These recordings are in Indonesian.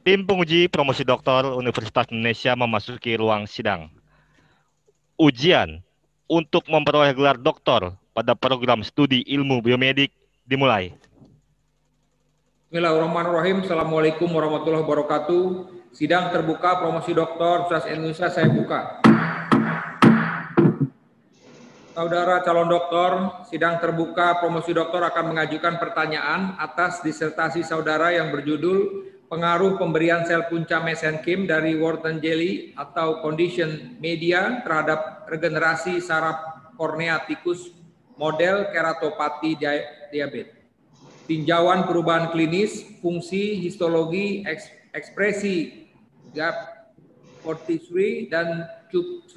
Tim penguji promosi doktor Universitas Indonesia memasuki ruang sidang. Ujian untuk memperoleh gelar doktor pada program studi ilmu biomedik dimulai. Bismillahirrahmanirrahim. Assalamualaikum warahmatullahi wabarakatuh. Sidang terbuka promosi doktor Universitas Indonesia saya buka. Saudara calon doktor, sidang terbuka promosi doktor akan mengajukan pertanyaan atas disertasi saudara yang berjudul pengaruh pemberian sel punca mesenkim dari Wharton jelly atau condition media terhadap regenerasi saraf kornea tikus model keratopati diabetes. Tinjauan perubahan klinis, fungsi, histologi, ekspresi GAP43 dan CUP3.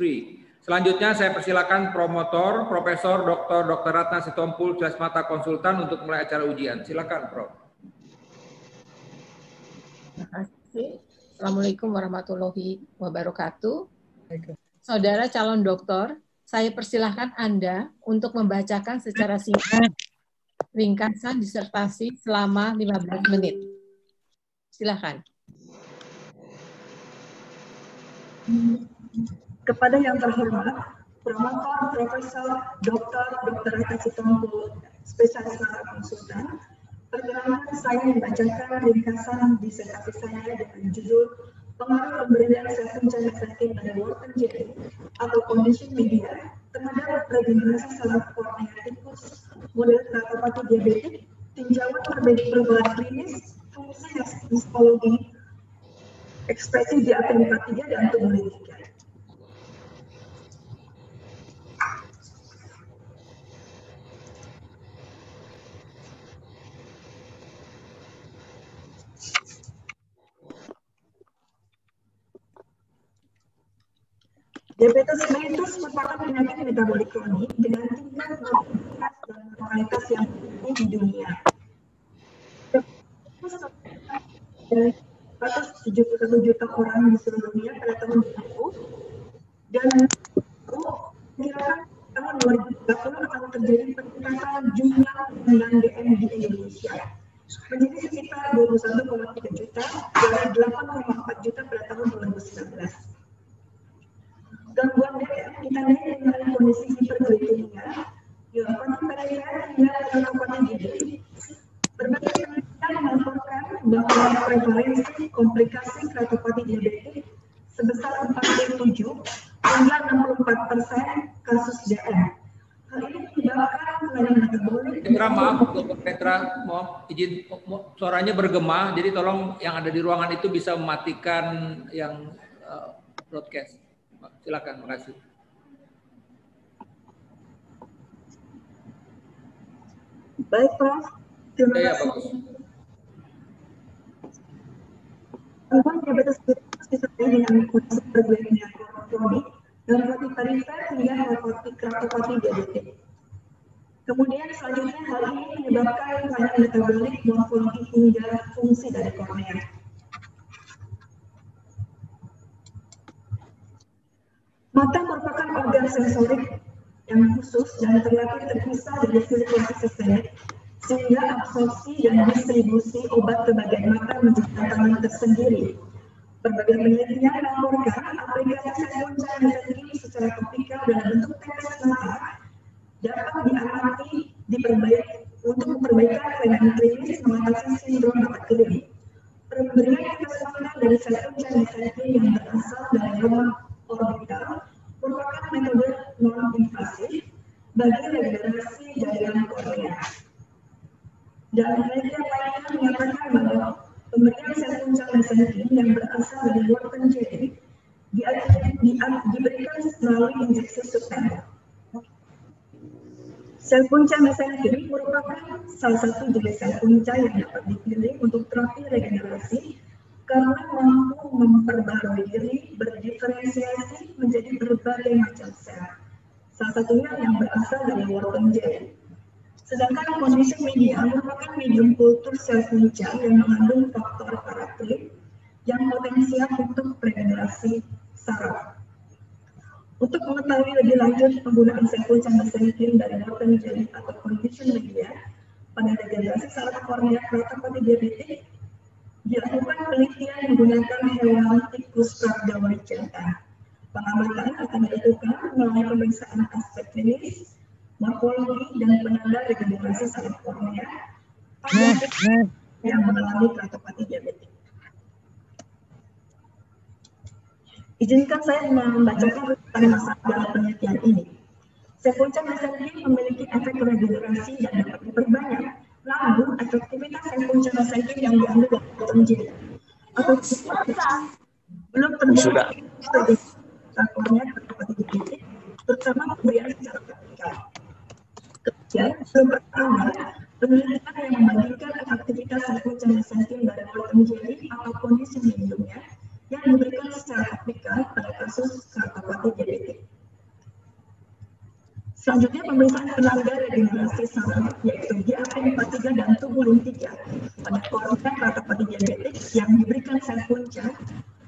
Selanjutnya saya persilakan promotor Profesor Dr. Ratna Sitompul Mata Konsultan untuk mulai acara ujian. Silakan, Prof. Terima kasih. Assalamualaikum warahmatullahi wabarakatuh. Saudara calon doktor, saya persilahkan Anda untuk membacakan secara singkat ringkasan disertasi selama 15 menit. Silakan. Kepada yang terhormat, Promotor Profesor Dr. Ratna Sitompul, spesialis mata konsultan, perkenalkan saya membacakan ringkasan disertasi saya dengan judul pengaruh pemberian sel punca mesenkim pada Wharton jelly atau condition media terhadap regenerasi saraf kornea tikus model keratopati diabetik, tinjauan perubahan klinis, fungsi histologi, ekspresi GAP43 dan tubulitika. Diabetes mellitus merupakan penyakit metabolik kronik dengan tingkat mortalitas dan mortalitas yang tinggi di dunia. 171 juta orang di seluruh dunia pada tahun 2000 dan diperkirakan tahun 2030 akan terjadi peningkatan jumlah penggunaan DM di Indonesia menjadi sekitar 21,3 juta dari 8,4 juta pada tahun 2019. Gangguan DM ditandai dengan kondisi hiperglikemia, neuropati perifer hingga keratopati diabetik. Berbagai penelitian melaporkan bahwa prevalensi komplikasi keratopati diabetik sebesar 47 hingga 64% kasus DM. Hal ini menyebabkan kelainan metabolik. Maaf, Dr. Petra, mohon izin, suaranya bergema, jadi tolong yang ada di ruangan itu bisa mematikan yang broadcast. Silakan, makasih. Baik, Prof. Terima kasih. Gangguan diabetes disertai dengan kondisi hiperglikemia kronik, neuropati perifer hingga neuropati keratopati diabetik. Kemudian selanjutnya hal ini menyebabkan kelainan metabolik, morfologi hingga fungsi dari kornea. Mata merupakan organ sensorik yang khusus dan terlatih terpisah dari sirkulasi sistemik, sehingga absorpsi dan distribusi obat ke bagian mata menjadi tantangan tersendiri. Berbagai penelitian melaporkan aplikasi sel punca mesenkim secara topikal dalam bentuk tetes mata dapat diamati untuk memperbaikan kelainan klinis mengatasi sindrom mata kering. Pemberian tetes mata dari sel punca mesenkim yang berasal dari ruang orbital merupakan metode non-invasif bagi regenerasi jaringan kornea. Dan penelitian lainnya menyatakan bahwa pemberian sel punca mesenkim yang berasal dari Wharton jelly diberikan melalui injeksi subtendal. Sel punca mesenkim merupakan salah satu jenis sel punca yang dapat dipilih untuk terapi regenerasi karena mampu memperbarui diri, berdiferensiasi menjadi berbagai macam sel. Salah satunya yang berasal dari Wharton jelly. Sedangkan kondisi media merupakan medium kultur sel punca yang mengandung faktor paraklik yang potensial untuk regenerasi saraf. Untuk mengetahui lebih lanjut penggunaan sel punca mesenkim dari Wharton jelly atau condition media pada regenerasi saraf kornea keratopati diabetik, Dilakukan penelitian menggunakan hewan tikus Rhabdomyini jantan. Pengamatan akan dilakukan melalui pemeriksaan aspek klinis, morfologi, dan penanda regenerasi saraf kornea pada yang mengalami keratopati diabetik. Izinkan saya membacakan rujukan masalah dalam penelitian ini. Sel punca mesenkim memiliki efek regenerasi yang dapat diperbanyak, namun efektivitas sel punca mesenkim yang diambil dari penelitian atau belum terbukti sebagai kornea keratopati diabetik, terutama pemberian secara vertikal. Kemudian, belum pernah ada penelitian yang membandingkan efektivitas sel punca mesenkim dari Wharton jelly atau kondisi mediumnya yang diberikan secara topikal pada kasus keratopati diabetik. Selanjutnya, pemeriksaan penanda regenerasi saraf yaitu GAP43 dan tubulin 3 pada kornea keratopati diabetik yang diberikan sel punca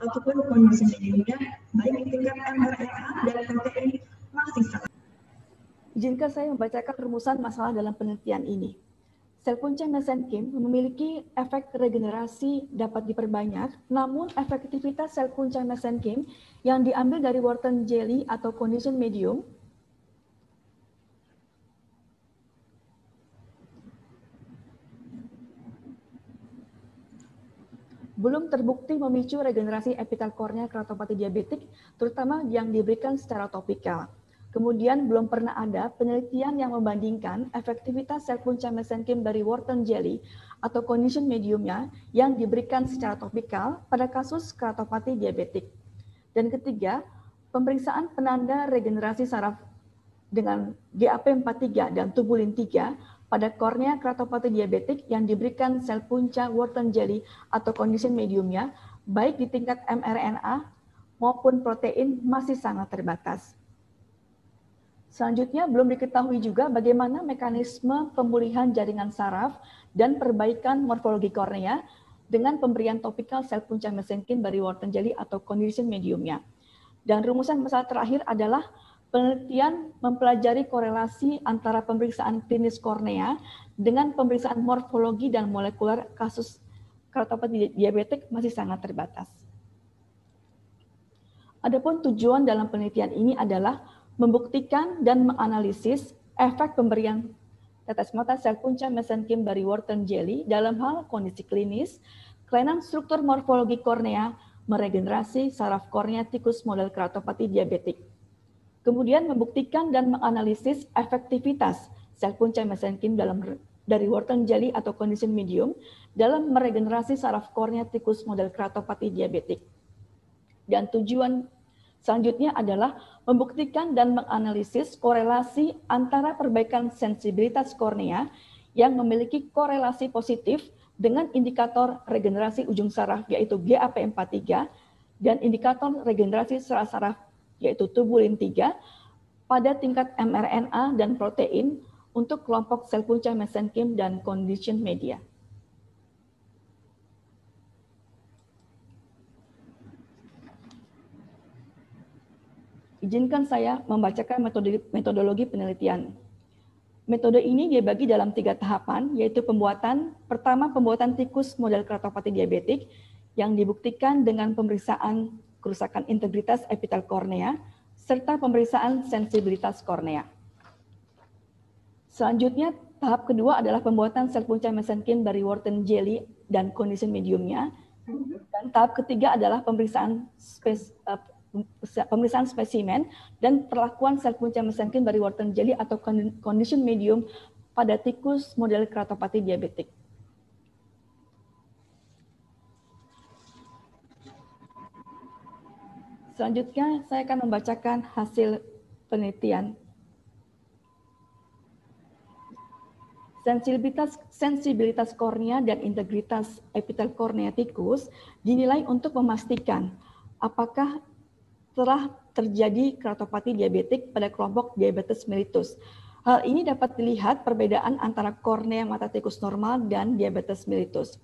ataupun kondisi mediumnya baik di tingkat mRNA dan protein masih sangat. Izinkan saya membacakan rumusan masalah dalam penelitian ini. Sel punca mesenkim memiliki efek regenerasi dapat diperbanyak, namun efektivitas sel punca mesenkim yang diambil dari Wharton jelly atau condition medium belum terbukti memicu regenerasi epitel kornea keratopati diabetik, terutama yang diberikan secara topikal. Kemudian belum pernah ada penelitian yang membandingkan efektivitas sel punca mesenkim dari Wharton jelly atau condition mediumnya yang diberikan secara topikal pada kasus keratopati diabetik. Dan ketiga, pemeriksaan penanda regenerasi saraf dengan GAP43 dan tubulin 3 pada kornea keratopati diabetik yang diberikan sel punca Wharton jelly atau condition mediumnya, baik di tingkat mRNA maupun protein masih sangat terbatas. Selanjutnya, belum diketahui juga bagaimana mekanisme pemulihan jaringan saraf dan perbaikan morfologi kornea dengan pemberian topikal sel punca mesenkim dari Wharton jelly atau condition mediumnya. Dan rumusan masalah terakhir adalah penelitian mempelajari korelasi antara pemeriksaan klinis kornea dengan pemeriksaan morfologi dan molekuler kasus keratopati diabetik masih sangat terbatas. Adapun tujuan dalam penelitian ini adalah membuktikan dan menganalisis efek pemberian tetes mata sel punca mesenkim dari Wharton jelly dalam hal kondisi klinis, kelainan struktur morfologi kornea, meregenerasi saraf kornea tikus model keratopati diabetik. Kemudian membuktikan dan menganalisis efektivitas sel punca mesenkim dari Wharton jelly atau condition medium dalam meregenerasi saraf kornea tikus model keratopati diabetik. Dan tujuan selanjutnya adalah membuktikan dan menganalisis korelasi antara perbaikan sensibilitas kornea yang memiliki korelasi positif dengan indikator regenerasi ujung saraf yaitu GAP43 dan indikator regenerasi saraf yaitu tubulin 3 pada tingkat mRNA dan protein untuk kelompok sel punca mesenkim dan condition media. Izinkan saya membacakan metodologi penelitian. Metode ini dibagi dalam 3 tahapan, yaitu pertama pembuatan tikus model keratopati diabetik yang dibuktikan dengan pemeriksaan kerusakan integritas epitel kornea, serta pemeriksaan sensibilitas kornea. Selanjutnya, tahap kedua adalah pembuatan sel punca mesenkim dari Wharton jelly dan condition mediumnya. Dan tahap ketiga adalah pemeriksaan spesimen dan perlakuan sel punca mesenkim dari Wharton jelly atau condition medium pada tikus model keratopati diabetik. Selanjutnya, saya akan membacakan hasil penelitian. Sensibilitas kornea dan integritas epitel kornea tikus dinilai untuk memastikan apakah telah terjadi keratopati diabetik pada kelompok diabetes mellitus. Hal ini dapat dilihat perbedaan antara kornea mata tikus normal dan diabetes mellitus.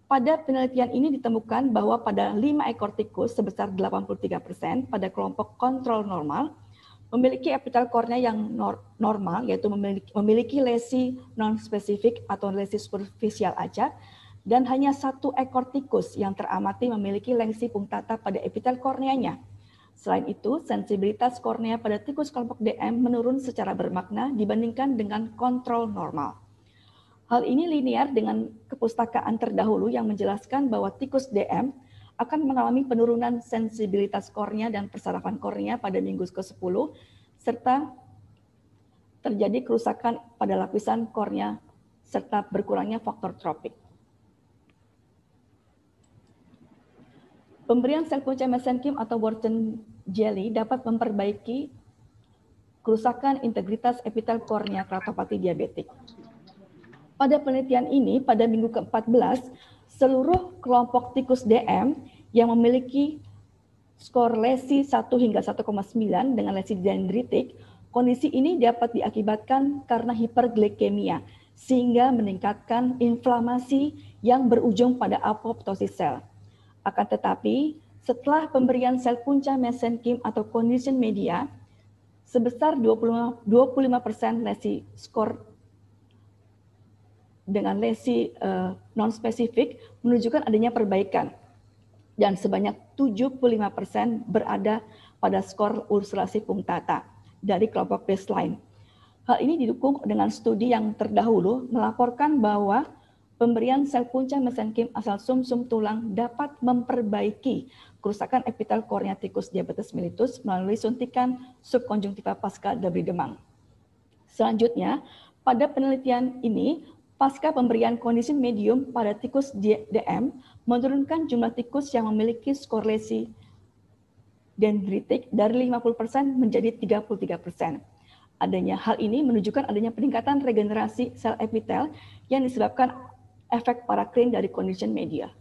Pada penelitian ini ditemukan bahwa pada 5 ekor tikus sebesar 83% pada kelompok kontrol normal memiliki epitel kornea yang normal, yaitu memiliki lesi non-spesifik atau lesi superficial acak, dan hanya 1 ekor tikus yang teramati memiliki lengsi punktata pada epitel korneanya. Selain itu, sensibilitas kornea pada tikus kelompok DM menurun secara bermakna dibandingkan dengan kontrol normal. Hal ini linear dengan kepustakaan terdahulu yang menjelaskan bahwa tikus DM akan mengalami penurunan sensibilitas kornea dan persarafan kornea pada minggu ke-10, serta terjadi kerusakan pada lapisan kornea serta berkurangnya faktor tropik. Pemberian sel punca mesenkim atau Wharton jelly dapat memperbaiki kerusakan integritas epitel kornea keratopati diabetik. Pada penelitian ini, pada minggu ke-14, seluruh kelompok tikus DM yang memiliki skor lesi 1 hingga 1,9 dengan lesi dendritik, kondisi ini dapat diakibatkan karena hiperglikemia, sehingga meningkatkan inflamasi yang berujung pada apoptosis sel. Akan tetapi, setelah pemberian sel punca mesenkim atau condition media, sebesar 25% lesi skor dengan lesi non-spesifik menunjukkan adanya perbaikan, dan sebanyak 75% berada pada skor ulcerasi punktata dari kelompok baseline. Hal ini didukung dengan studi yang terdahulu melaporkan bahwa pemberian sel punca mesenkim asal sumsum tulang dapat memperbaiki kerusakan epitel kornea tikus diabetes mellitus melalui suntikan subkonjungtiva pasca debri demam. Selanjutnya, pada penelitian ini, pasca pemberian condition medium pada tikus DM menurunkan jumlah tikus yang memiliki skor lesi dendritik dari 50% menjadi 33%. Adanya hal ini menunjukkan adanya peningkatan regenerasi sel epitel yang disebabkan efek parakrin dari condition media.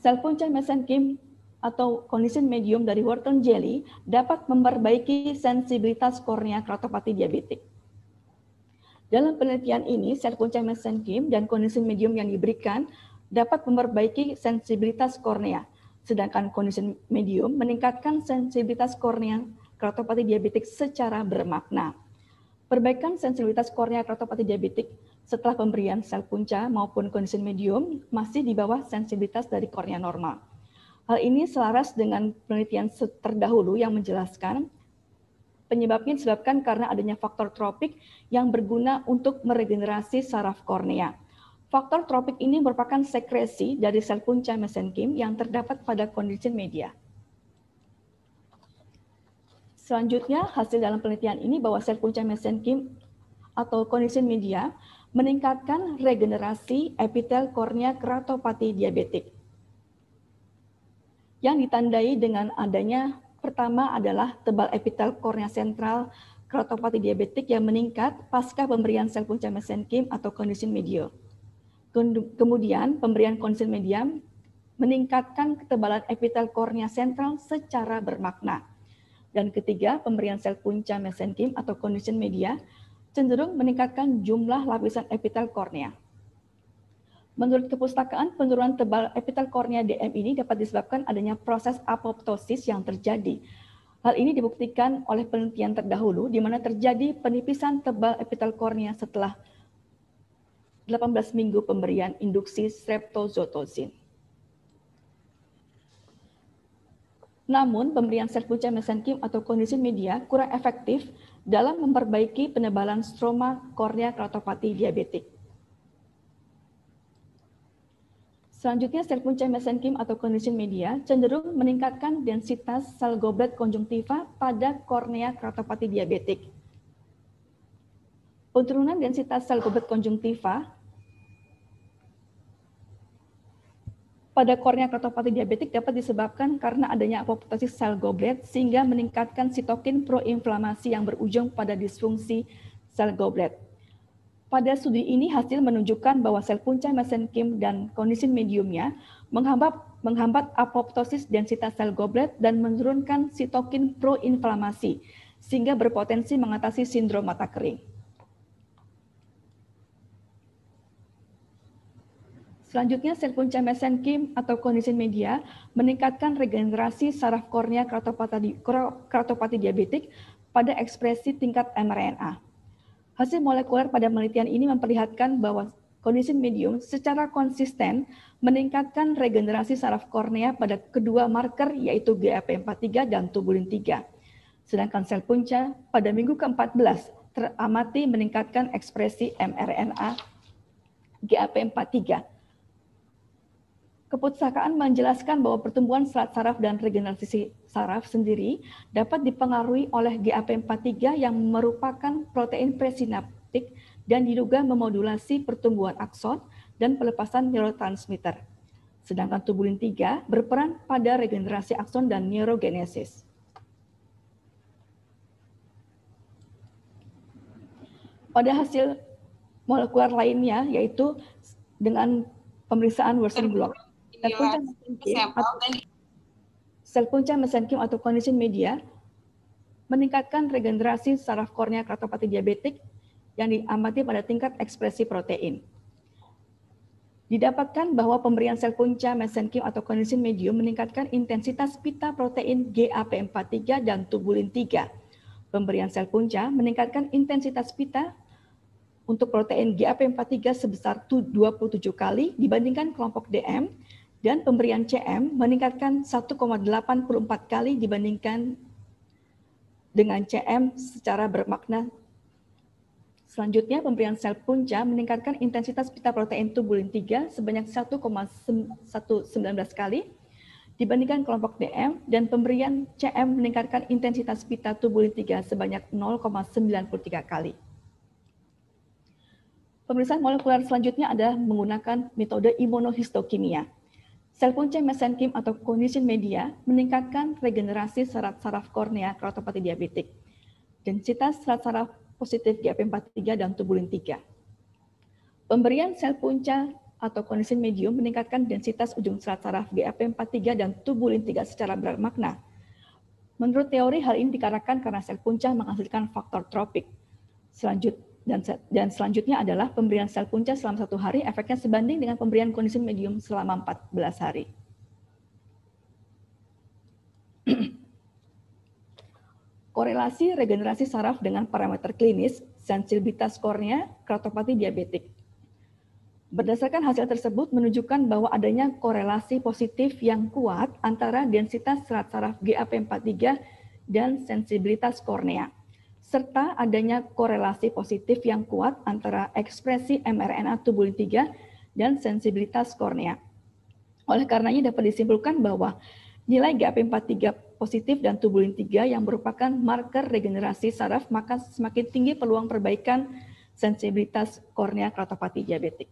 Sel punca mesenkim atau condition medium dari Wharton jelly dapat memperbaiki sensibilitas kornea keratopati diabetik. Dalam penelitian ini, sel punca mesenkim dan condition medium yang diberikan dapat memperbaiki sensibilitas kornea, sedangkan condition medium meningkatkan sensibilitas kornea keratopati diabetik secara bermakna. Perbaikan sensibilitas kornea keratopati diabetik setelah pemberian sel punca maupun condition medium masih di bawah sensibilitas dari kornea normal. Hal ini selaras dengan penelitian terdahulu yang menjelaskan penyebabnya disebabkan karena adanya faktor tropik yang berguna untuk meregenerasi saraf kornea. Faktor tropik ini merupakan sekresi dari sel punca mesenkim yang terdapat pada condition media. Selanjutnya, hasil dalam penelitian ini bahwa sel punca mesenkim atau condition media meningkatkan regenerasi epitel kornea keratopati diabetik, yang ditandai dengan adanya pertama adalah tebal epitel kornea sentral keratopati diabetik yang meningkat pasca pemberian sel punca mesenkim atau condition media. Kemudian pemberian condition media meningkatkan ketebalan epitel kornea sentral secara bermakna. Dan ketiga, pemberian sel punca mesenkim atau condition media cenderung meningkatkan jumlah lapisan epitel kornea. Menurut kepustakaan, penurunan tebal epitel kornea DM ini dapat disebabkan adanya proses apoptosis yang terjadi. Hal ini dibuktikan oleh penelitian terdahulu di mana terjadi penipisan tebal epitel kornea setelah 18 minggu pemberian induksi streptozotocin. Namun, pemberian sel punca mesenkim atau condition media kurang efektif dalam memperbaiki penebalan stroma kornea keratopati diabetik. Selanjutnya, sel punca mesenkim atau condition media cenderung meningkatkan densitas sel goblet konjungtiva pada kornea keratopati diabetik. Penurunan densitas sel goblet konjungtiva pada kornea keratopati diabetik dapat disebabkan karena adanya apoptosis sel goblet sehingga meningkatkan sitokin proinflamasi yang berujung pada disfungsi sel goblet. Pada studi ini hasil menunjukkan bahwa sel punca mesenkim dan condition mediumnya menghambat apoptosis densitas sel goblet dan menurunkan sitokin proinflamasi sehingga berpotensi mengatasi sindrom mata kering. Selanjutnya, sel punca mesenkim atau condition media meningkatkan regenerasi saraf kornea keratopati diabetik pada ekspresi tingkat mRNA. Hasil molekuler pada penelitian ini memperlihatkan bahwa kondisi medium secara konsisten meningkatkan regenerasi saraf kornea pada kedua marker yaitu GAP43 dan tubulin 3. Sedangkan sel punca pada minggu ke-14 teramati meningkatkan ekspresi mRNA GAP43. Kepustakaan menjelaskan bahwa pertumbuhan serat saraf dan regenerasi saraf sendiri dapat dipengaruhi oleh GAP43 yang merupakan protein presinaptik dan diduga memodulasi pertumbuhan akson dan pelepasan neurotransmitter. Sedangkan tubulin 3 berperan pada regenerasi akson dan neurogenesis. Pada hasil molekuler lainnya, yaitu dengan pemeriksaan Wilson blot, sel punca mesenkim atau condition media meningkatkan regenerasi saraf kornea keratopati diabetik yang diamati pada tingkat ekspresi protein. Didapatkan bahwa pemberian sel punca mesenkim atau condition medium meningkatkan intensitas pita protein GAP43 dan tubulin 3. Pemberian sel punca meningkatkan intensitas pita untuk protein GAP43 sebesar 27 kali dibandingkan kelompok DM, dan pemberian CM meningkatkan 1,84 kali dibandingkan dengan CM secara bermakna. Selanjutnya, pemberian sel punca meningkatkan intensitas pita protein tubulin 3 sebanyak 1,119 kali dibandingkan kelompok DM, dan pemberian CM meningkatkan intensitas pita tubulin 3 sebanyak 0,93 kali. Pemeriksaan molekuler selanjutnya adalah menggunakan metode imunohistokimia. Sel punca mesenkim atau condition media meningkatkan regenerasi serat saraf kornea keratopati diabetik. Densitas serat saraf positif GAP43 dan tubulin 3. Pemberian sel punca atau condition medium meningkatkan densitas ujung serat saraf GAP43 dan tubulin 3 secara bermakna. Menurut teori, hal ini dikarenakan karena sel punca menghasilkan faktor tropik. Dan selanjutnya adalah pemberian sel punca selama 1 hari efeknya sebanding dengan pemberian kondisi medium selama 14 hari. Korelasi regenerasi saraf dengan parameter klinis, sensitivitas kornea, keratopati diabetik. Berdasarkan hasil tersebut menunjukkan bahwa adanya korelasi positif yang kuat antara densitas serat saraf GAP43 dan sensibilitas kornea, serta adanya korelasi positif yang kuat antara ekspresi mRNA tubulin 3 dan sensibilitas kornea. Oleh karenanya dapat disimpulkan bahwa nilai GAP43 positif dan tubulin 3 yang merupakan marker regenerasi saraf, maka semakin tinggi peluang perbaikan sensibilitas kornea keratopati diabetik.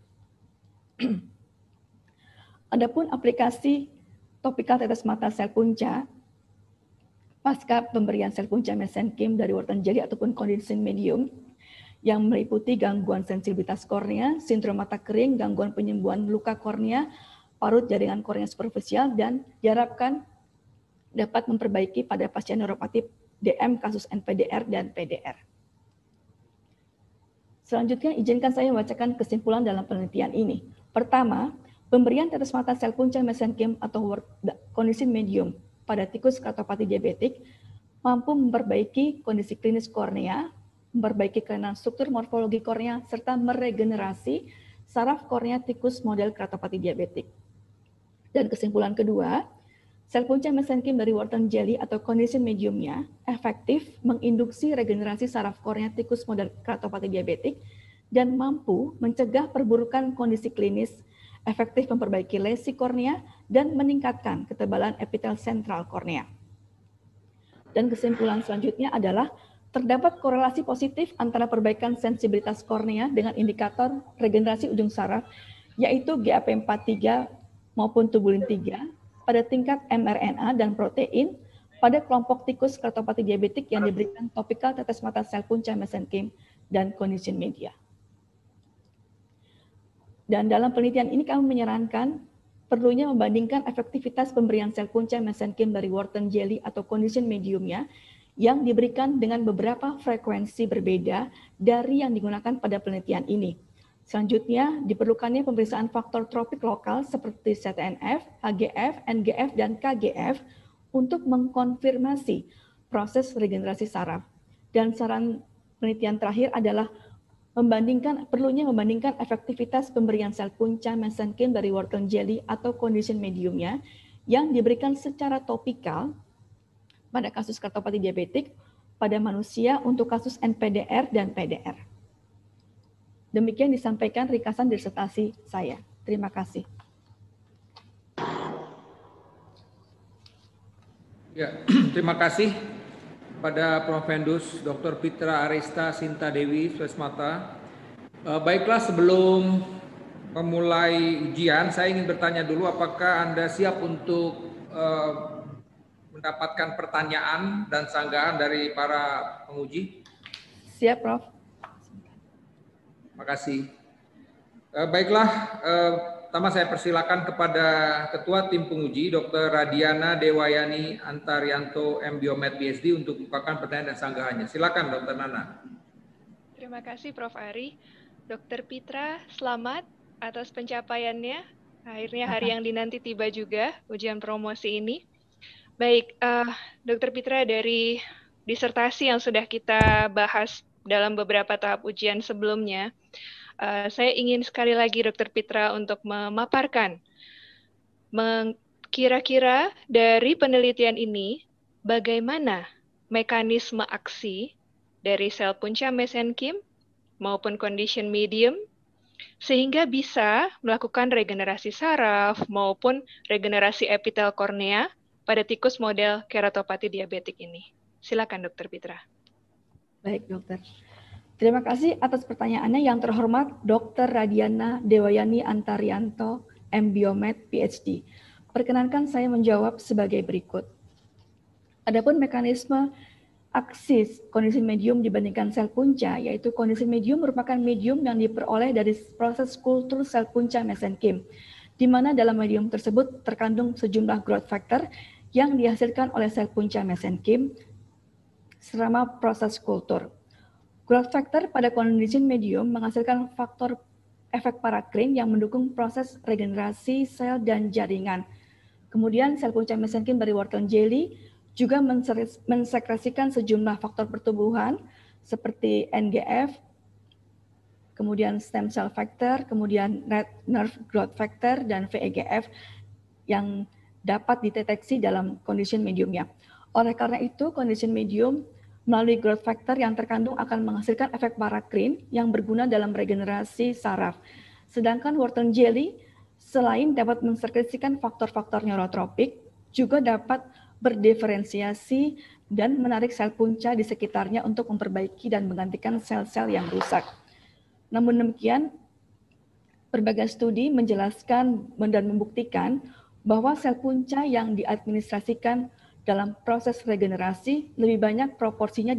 Adapun aplikasi topikal tetes mata sel punca pasca pemberian sel punca mesenkim dari Wharton jelly ataupun condition medium yang meliputi gangguan sensibilitas kornea, sindrom mata kering, gangguan penyembuhan luka kornea, parut jaringan kornea superficial, dan diharapkan dapat memperbaiki pada pasien neuropati DM kasus NPDR dan PDR. Selanjutnya, izinkan saya membacakan kesimpulan dalam penelitian ini. Pertama, pemberian tetes mata sel punca mesenkim atau condition medium pada tikus keratopati diabetik mampu memperbaiki kondisi klinis kornea, memperbaiki kelainan struktur morfologi kornea, serta meregenerasi saraf kornea tikus model keratopati diabetik. Dan kesimpulan kedua, sel punca mesenkim dari Wharton jelly atau condition mediumnya efektif menginduksi regenerasi saraf kornea tikus model keratopati diabetik dan mampu mencegah perburukan kondisi klinis, efektif memperbaiki lesi kornea, dan meningkatkan ketebalan epitel sentral kornea. Dan kesimpulan selanjutnya adalah terdapat korelasi positif antara perbaikan sensibilitas kornea dengan indikator regenerasi ujung saraf, yaitu GAP43 maupun tubulin 3 pada tingkat mRNA dan protein pada kelompok tikus keratopati diabetik yang diberikan topikal tetes mata sel punca mesenkim dan condition media. Dan dalam penelitian ini kami menyarankan perlunya membandingkan efektivitas pemberian sel punca mesenkim dari Wharton jelly atau condition mediumnya yang diberikan dengan beberapa frekuensi berbeda dari yang digunakan pada penelitian ini. Selanjutnya, diperlukannya pemeriksaan faktor tropik lokal seperti CTNF, HGF, NGF, dan KGF untuk mengkonfirmasi proses regenerasi saraf. Dan saran penelitian terakhir adalah perlunya membandingkan efektivitas pemberian sel punca mesenchyme dari wortel jelly atau condition mediumnya yang diberikan secara topikal pada kasus kardiopati diabetik pada manusia untuk kasus NPDR dan PDR. Demikian disampaikan ringkasan disertasi saya. Terima kasih. Ya, terima kasih pada Prof. Mendus Dr. Pitra Arista Sinta Dewi Swesmata. Baiklah, sebelum memulai ujian, saya ingin bertanya dulu apakah Anda siap untuk mendapatkan pertanyaan dan sanggahan dari para penguji? Siap, Prof. Terima kasih. Baiklah, pertama saya persilakan kepada Ketua Tim Penguji, Dr. Radiana Dewayani Antarianto, M.Biomed PhD, untuk membukakan pertanyaan dan sanggahannya. Silakan, Dr. Nana. Terima kasih, Prof. Ari. Dr. Pitra, selamat atas pencapaiannya. Akhirnya hari yang dinanti tiba juga, ujian promosi ini. Baik, Dr. Pitra, dari disertasi yang sudah kita bahas dalam beberapa tahap ujian sebelumnya, saya ingin sekali lagi Dr. Pitra untuk memaparkan kira-kira dari penelitian ini bagaimana mekanisme aksi dari sel punca mesenchyme maupun condition medium sehingga bisa melakukan regenerasi saraf maupun regenerasi epitel kornea pada tikus model keratopati diabetik ini. Silakan Dr. Pitra. Baik, dokter. Terima kasih atas pertanyaannya. Yang terhormat Dr. Radiana Dewayani Antarianto, M.Biomed PhD. Perkenankan saya menjawab sebagai berikut. Adapun mekanisme aksi kondisi medium dibandingkan sel punca, yaitu kondisi medium merupakan medium yang diperoleh dari proses kultur sel punca mesenchyme, di mana dalam medium tersebut terkandung sejumlah growth factor yang dihasilkan oleh sel punca mesenchyme selama proses kultur. Growth factor pada kondisi medium menghasilkan faktor efek paracrine yang mendukung proses regenerasi sel dan jaringan. Kemudian sel punca mesenchyme dari wortel jelly juga mensekresikan sejumlah faktor pertumbuhan seperti NGF, kemudian stem cell factor, kemudian red nerve growth factor, dan VEGF yang dapat dideteksi dalam condition mediumnya. Oleh karena itu, condition medium melalui growth factor yang terkandung akan menghasilkan efek paracrine yang berguna dalam regenerasi saraf. Sedangkan wortel jelly selain dapat mensekresikan faktor-faktor neurotropik, juga dapat berdiferensiasi dan menarik sel punca di sekitarnya untuk memperbaiki dan menggantikan sel-sel yang rusak. Namun demikian, berbagai studi menjelaskan dan membuktikan bahwa sel punca yang diadministrasikan dalam proses regenerasi lebih banyak proporsinya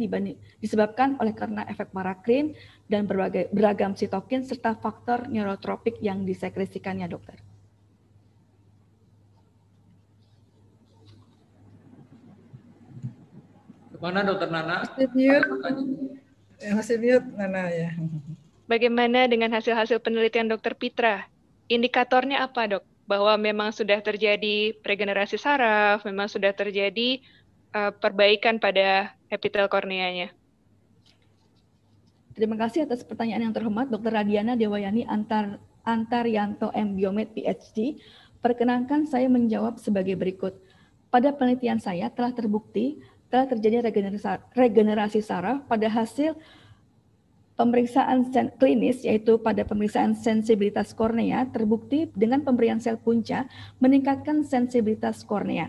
disebabkan oleh karena efek paracrine dan beragam sitokin serta faktor neurotropik yang disekresikannya, dokter. Mana Dokter Nana? Masih mute Nana ya. Bagaimana dengan hasil-hasil penelitian Dr. Pitra? Indikatornya apa, Dok? Bahwa memang sudah terjadi regenerasi saraf, memang sudah terjadi perbaikan pada epitel korneanya. Terima kasih atas pertanyaan yang terhormat, Dr. Radiana Dewayani Antarianto, M.Biomed PhD. Perkenankan saya menjawab sebagai berikut. Pada penelitian saya telah terbukti telah terjadi regenerasi saraf pada hasil pemeriksaan klinis, yaitu pada pemeriksaan sensibilitas kornea, terbukti dengan pemberian sel punca meningkatkan sensibilitas kornea.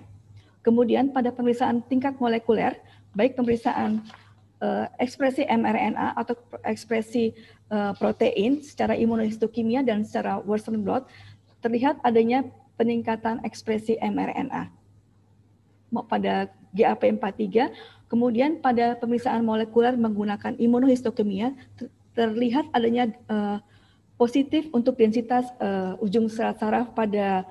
Kemudian pada pemeriksaan tingkat molekuler, baik pemeriksaan ekspresi mRNA atau ekspresi protein secara imunohistokimia dan secara Western blot, terlihat adanya peningkatan ekspresi mRNA pada GAP43. Kemudian pada pemeriksaan molekuler menggunakan imunohistokimia terlihat adanya positif untuk densitas ujung serat saraf pada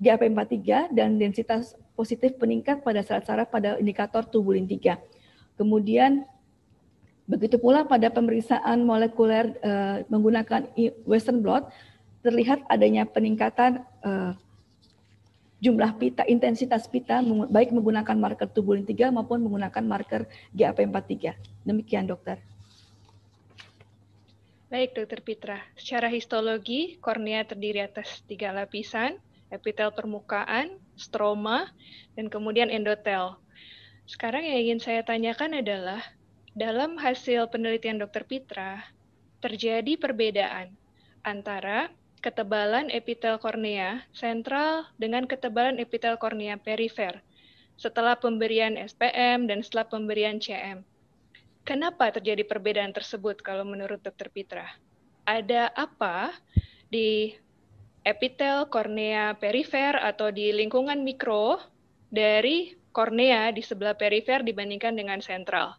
GAP43 dan densitas positif meningkat pada serat saraf pada indikator tubulin 3. Kemudian begitu pula pada pemeriksaan molekuler menggunakan Western blot terlihat adanya peningkatan jumlah pita, intensitas pita, baik menggunakan marker tubulin 3 maupun menggunakan marker GAP43. Demikian, dokter. Baik, Dr. Pitra. Secara histologi, kornea terdiri atas 3 lapisan, epitel permukaan, stroma, dan kemudian endotel. Sekarang yang ingin saya tanyakan adalah, dalam hasil penelitian Dr. Pitra, terjadi perbedaan antara ketebalan epitel kornea sentral dengan ketebalan epitel kornea perifer setelah pemberian SPM dan setelah pemberian CM. Kenapa terjadi perbedaan tersebut kalau menurut Dr. Pitra? Ada apa di epitel kornea perifer atau di lingkungan mikro dari kornea di sebelah perifer dibandingkan dengan sentral?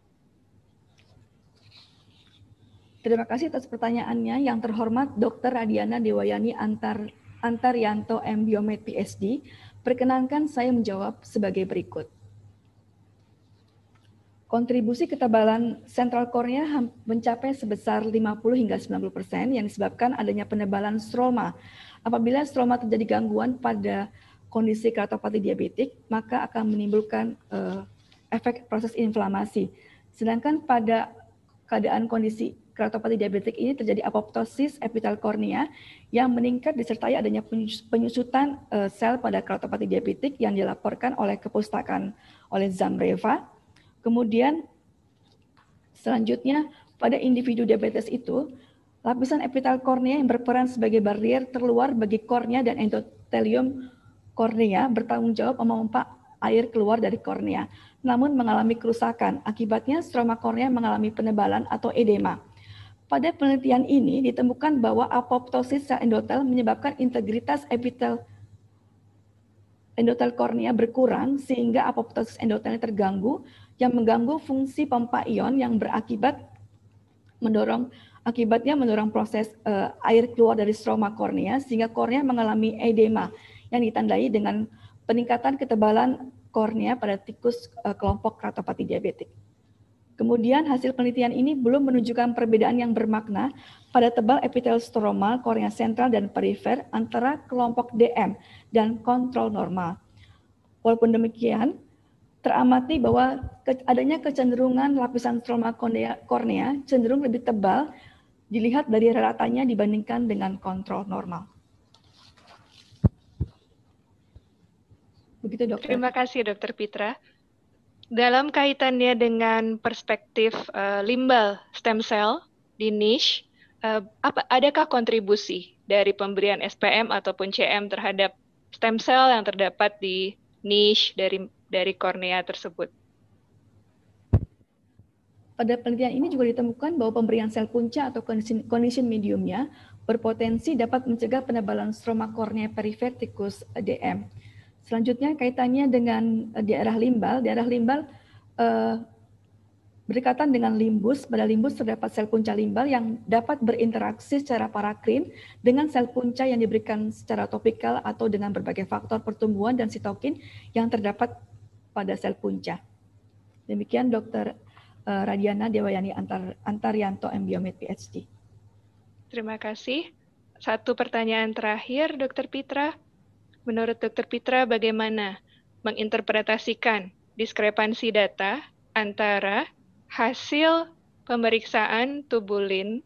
Terima kasih atas pertanyaannya. Yang terhormat Dr. Radiana Dewayani Antaryanto M.Biomed PhD, perkenankan saya menjawab sebagai berikut. Kontribusi ketebalan sentral kornea mencapai sebesar 50 hingga 90% yang disebabkan adanya penebalan stroma. Apabila stroma terjadi gangguan pada kondisi keratopati diabetik, maka akan menimbulkan efek proses inflamasi. Sedangkan pada keadaan kondisi keratopati diabetik ini terjadi apoptosis epitel kornea yang meningkat disertai adanya penyusutan sel pada keratopati diabetik yang dilaporkan oleh kepustakaan oleh Zamreva. Kemudian selanjutnya pada individu diabetes itu, lapisan epitel kornea yang berperan sebagai barrier terluar bagi kornea dan endotelium kornea bertanggung jawab memompa air keluar dari kornea, namun mengalami kerusakan. Akibatnya stroma kornea mengalami penebalan atau edema. Pada penelitian ini ditemukan bahwa apoptosis sel endotel menyebabkan integritas epitel endotel kornea berkurang sehingga apoptosis endotelnya terganggu yang mengganggu fungsi pompa ion yang mendorong proses air keluar dari stroma kornea sehingga kornea mengalami edema yang ditandai dengan peningkatan ketebalan kornea pada tikus kelompok keratopati diabetik. Kemudian hasil penelitian ini belum menunjukkan perbedaan yang bermakna pada tebal epitel stromal kornea sentral dan perifer antara kelompok DM dan kontrol normal. Walaupun demikian, teramati bahwa adanya kecenderungan lapisan stroma kornea cenderung lebih tebal dilihat dari ratanya dibandingkan dengan kontrol normal. Begitu, Dokter. Terima kasih, Dr. Pitra. Dalam kaitannya dengan perspektif limbal stem cell di niche, adakah kontribusi dari pemberian SPM ataupun CM terhadap stem cell yang terdapat di niche dari kornea tersebut? Pada penelitian ini juga ditemukan bahwa pemberian sel punca atau condition mediumnya berpotensi dapat mencegah penebalan stroma kornea perifer tikus DM. Selanjutnya kaitannya dengan daerah limbal berdekatan dengan limbus. Pada limbus terdapat sel punca limbal yang dapat berinteraksi secara parakrin dengan sel punca yang diberikan secara topikal atau dengan berbagai faktor pertumbuhan dan sitokin yang terdapat pada sel punca. Demikian Dr. Radiana Dewayani Antaryanto M.Biomed PhD. Terima kasih. Satu pertanyaan terakhir, Dr. Pitra. Menurut Dr. Pitra, bagaimana menginterpretasikan diskrepansi data antara hasil pemeriksaan tubulin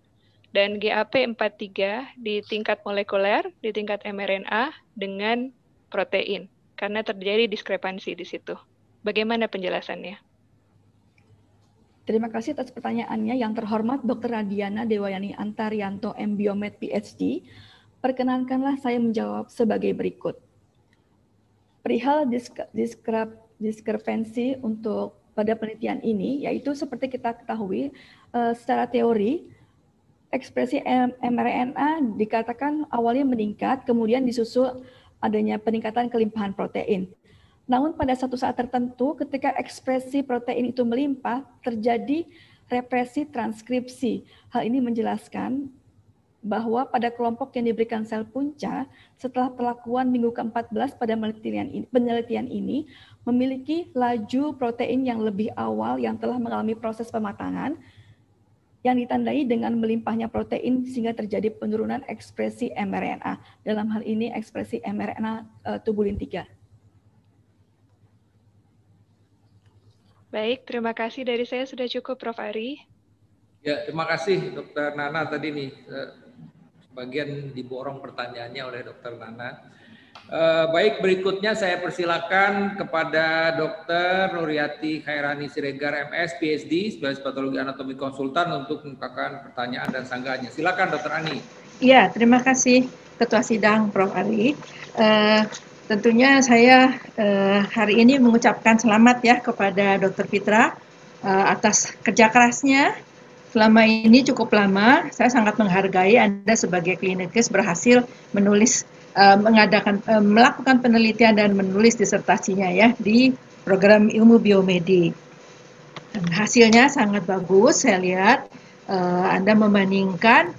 dan GAP43 di tingkat molekuler, di tingkat mRNA dengan protein? Karena terjadi diskrepansi di situ. Bagaimana penjelasannya? Terima kasih atas pertanyaannya. Yang terhormat Dr. Radiana Dewayani Antaryanto M.Biomed PhD, perkenankanlah saya menjawab sebagai berikut. Perihal diskrepansi untuk pada penelitian ini, yaitu seperti kita ketahui secara teori, ekspresi mRNA dikatakan awalnya meningkat, kemudian disusul adanya peningkatan kelimpahan protein. Namun pada satu saat tertentu ketika ekspresi protein itu melimpah, terjadi represi transkripsi. Hal ini menjelaskan bahwa pada kelompok yang diberikan sel punca, setelah perlakuan minggu ke-14 pada penelitian ini, memiliki laju protein yang lebih awal yang telah mengalami proses pematangan, yang ditandai dengan melimpahnya protein sehingga terjadi penurunan ekspresi mRNA. Dalam hal ini ekspresi mRNA tubulin 3. Baik, terima kasih dari saya sudah cukup, Prof. Ari. Ya, terima kasih Dokter Nana tadi nih. Sebagian diborong pertanyaannya oleh Dokter Nana. Baik, berikutnya saya persilakan kepada Dr. Nuryati Khairani Siregar, MS, PhD, Spesialis Patologi Anatomi Konsultan untuk mengungkapkan pertanyaan dan sanggahannya. Silakan Dr. Ani. Iya, terima kasih Ketua Sidang Prof. Ari. Tentunya saya hari ini mengucapkan selamat ya kepada Dr. Pitra atas kerja kerasnya selama ini cukup lama. Saya sangat menghargai Anda sebagai klinikis berhasil menulis melakukan penelitian dan menulis disertasinya ya di program ilmu biomedik. Hasilnya sangat bagus, saya lihat Anda membandingkan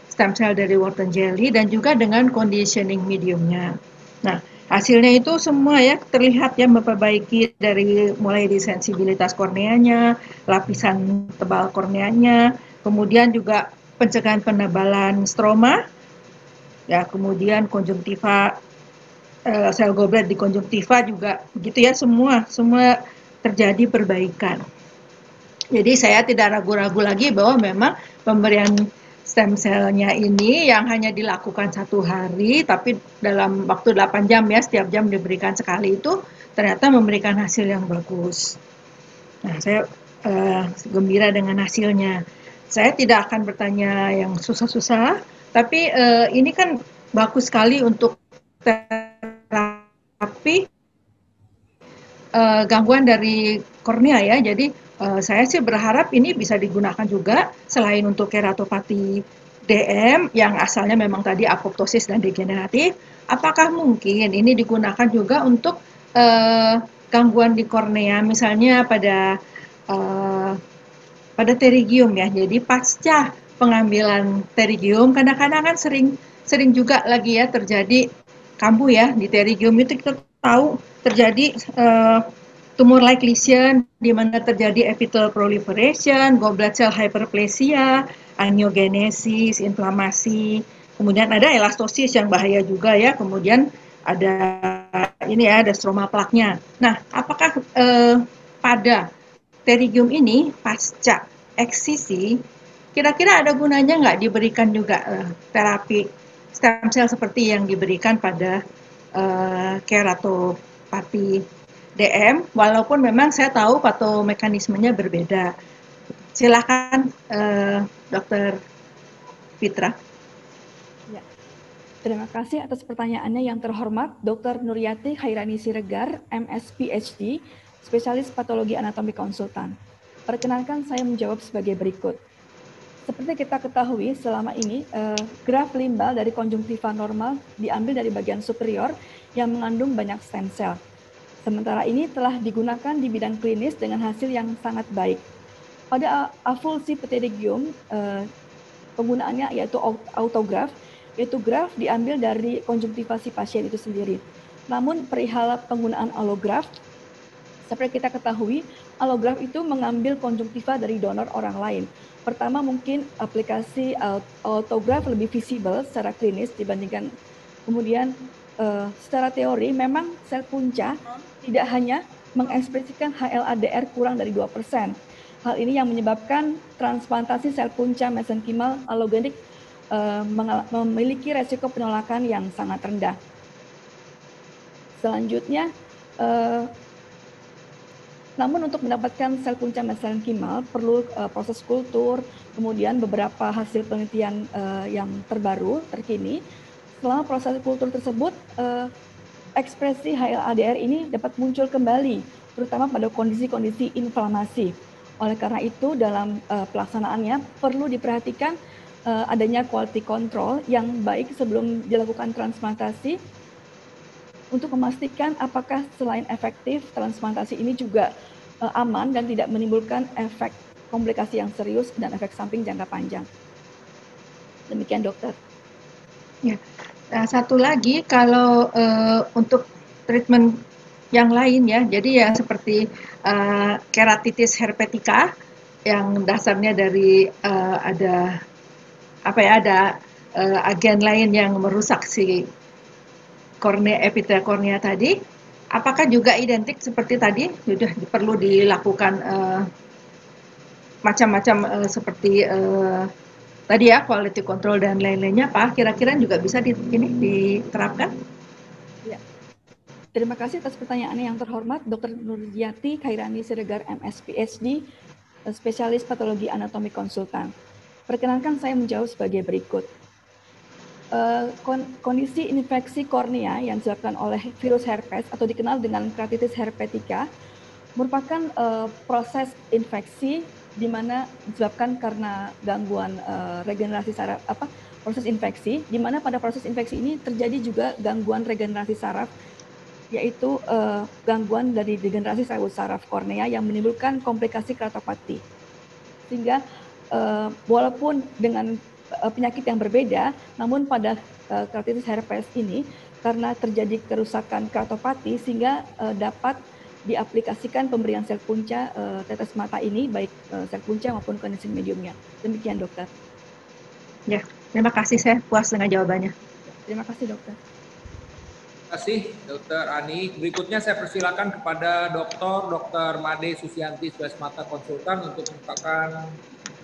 stem cell dari Wharton jelly dan juga dengan conditioning mediumnya. Nah, hasilnya itu semua ya terlihat ya memperbaiki dari mulai di sensibilitas korneanya, lapisan tebal korneanya, kemudian juga pencegahan penebalan stroma, ya kemudian konjungtiva sel goblet di konjungtiva juga begitu ya, semua terjadi perbaikan. Jadi saya tidak ragu-ragu lagi bahwa memang pemberian stem cell-nya ini yang hanya dilakukan 1 hari, tapi dalam waktu 8 jam ya, setiap jam diberikan sekali itu ternyata memberikan hasil yang bagus. Nah, saya gembira dengan hasilnya. Saya tidak akan bertanya yang susah-susah, tapi ini kan bagus sekali untuk terapi gangguan dari kornea ya. Jadi saya sih berharap ini bisa digunakan juga selain untuk keratopati DM yang asalnya memang tadi apoptosis dan degeneratif. Apakah mungkin ini digunakan juga untuk gangguan di kornea, misalnya pada pterygium ya. Jadi pasca pengambilan pterygium kadang-kadang kan sering juga lagi ya terjadi kambuh ya di pterygium itu. Kita tahu terjadi tumor like lesion di mana terjadi epithelial proliferation, goblet cell hyperplasia, angiogenesis, inflamasi, kemudian ada elastosis yang bahaya juga ya, kemudian ada ini ya, ada stroma plaknya. Nah, apakah pada pterygium ini pasca eksisi kira-kira ada gunanya nggak diberikan juga terapi stem cell seperti yang diberikan pada keratopati DM, walaupun memang saya tahu patomekanismenya berbeda. Silakan Dr. Pitra. Ya. Terima kasih atas pertanyaannya yang terhormat Dr. Nuryati Khairani Siregar, MS PhD, Spesialis Patologi Anatomi Konsultan. Perkenankan saya menjawab sebagai berikut. Seperti kita ketahui selama ini, graf limbal dari konjungtiva normal diambil dari bagian superior yang mengandung banyak stem cell. Sementara ini telah digunakan di bidang klinis dengan hasil yang sangat baik. Pada avulsi pterygium, penggunaannya yaitu autograf, yaitu graf diambil dari konjungtiva si pasien itu sendiri. Namun perihal penggunaan allograft, seperti kita ketahui, allograft itu mengambil konjungtiva dari donor orang lain. Pertama mungkin aplikasi autograf lebih visible secara klinis dibandingkan kemudian secara teori memang sel punca tidak hanya mengekspresikan HLA-DR kurang dari 2%. Hal ini yang menyebabkan transplantasi sel punca mesenkimal allogenik memiliki resiko penolakan yang sangat rendah. Selanjutnya, namun untuk mendapatkan sel punca mesenkimal perlu proses kultur, kemudian beberapa hasil penelitian yang terkini. Selama proses kultur tersebut, ekspresi HLA-DR ini dapat muncul kembali, terutama pada kondisi-kondisi inflamasi. Oleh karena itu, dalam pelaksanaannya perlu diperhatikan adanya quality control yang baik sebelum dilakukan transplantasi untuk memastikan apakah selain efektif, transplantasi ini juga aman dan tidak menimbulkan efek komplikasi yang serius dan efek samping jangka panjang. Demikian, dokter. Ya. Nah, satu lagi kalau untuk treatment yang lain ya, jadi ya seperti keratitis herpetika yang dasarnya dari ada agen lain yang merusak si kornea, epitel kornea tadi, apakah juga identik seperti tadi sudah perlu dilakukan macam-macam seperti tadi ya quality control dan lain-lainnya, Pak, kira-kira juga bisa diterapkan? Ya. Terima kasih atas pertanyaannya yang terhormat, Dr. Nurjati Khairani Siregar, MS PhD, spesialis patologi anatomi konsultan. Perkenankan saya menjawab sebagai berikut. Kondisi infeksi kornea yang disebabkan oleh virus herpes atau dikenal dengan keratitis herpetica merupakan proses infeksi di mana disebabkan karena gangguan regenerasi saraf, proses infeksi, di mana pada proses infeksi ini terjadi juga gangguan regenerasi saraf, yaitu gangguan dari degenerasi sel saraf kornea yang menimbulkan komplikasi keratopati. Sehingga walaupun dengan penyakit yang berbeda, namun pada keratitis herpes ini karena terjadi kerusakan keratopati sehingga dapat diaplikasikan pemberian sel punca tetes mata ini, baik sel punca maupun kondisi mediumnya. Demikian, dokter. Ya, terima kasih, saya puas dengan jawabannya. Terima kasih, dokter. Terima kasih, Dokter Ani. Berikutnya saya persilakan kepada Dr. Made Susianti, spesialis mata konsultan, untuk mengungkapkan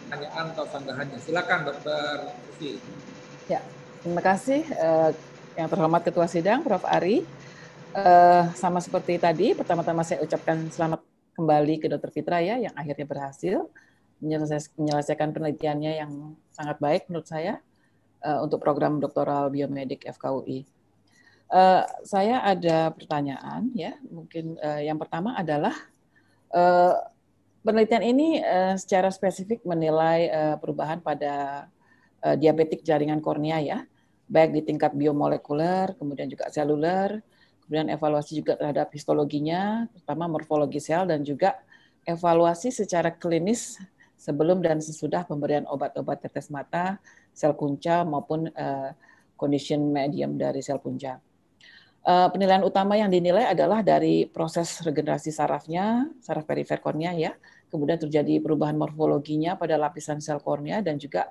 pertanyaan atau sanggahannya. Silakan, Dokter Susi. Ya, terima kasih yang terhormat Ketua Sidang, Prof. Ari. Sama seperti tadi, pertama-tama saya ucapkan selamat kembali ke Dr. Fitra ya, yang akhirnya berhasil menyelesaikan penelitiannya yang sangat baik menurut saya untuk program doktoral biomedik FKUI. Saya ada pertanyaan ya, mungkin yang pertama adalah penelitian ini secara spesifik menilai perubahan pada diabetik jaringan kornea ya, baik di tingkat biomolekuler, kemudian juga seluler, kemudian evaluasi juga terhadap histologinya, terutama morfologi sel, dan juga evaluasi secara klinis sebelum dan sesudah pemberian obat-obat tetes mata, sel punca, maupun condition medium dari sel punca. Penilaian utama yang dinilai adalah dari proses regenerasi sarafnya, saraf perifer kornea ya, kemudian terjadi perubahan morfologinya pada lapisan sel kornea, dan juga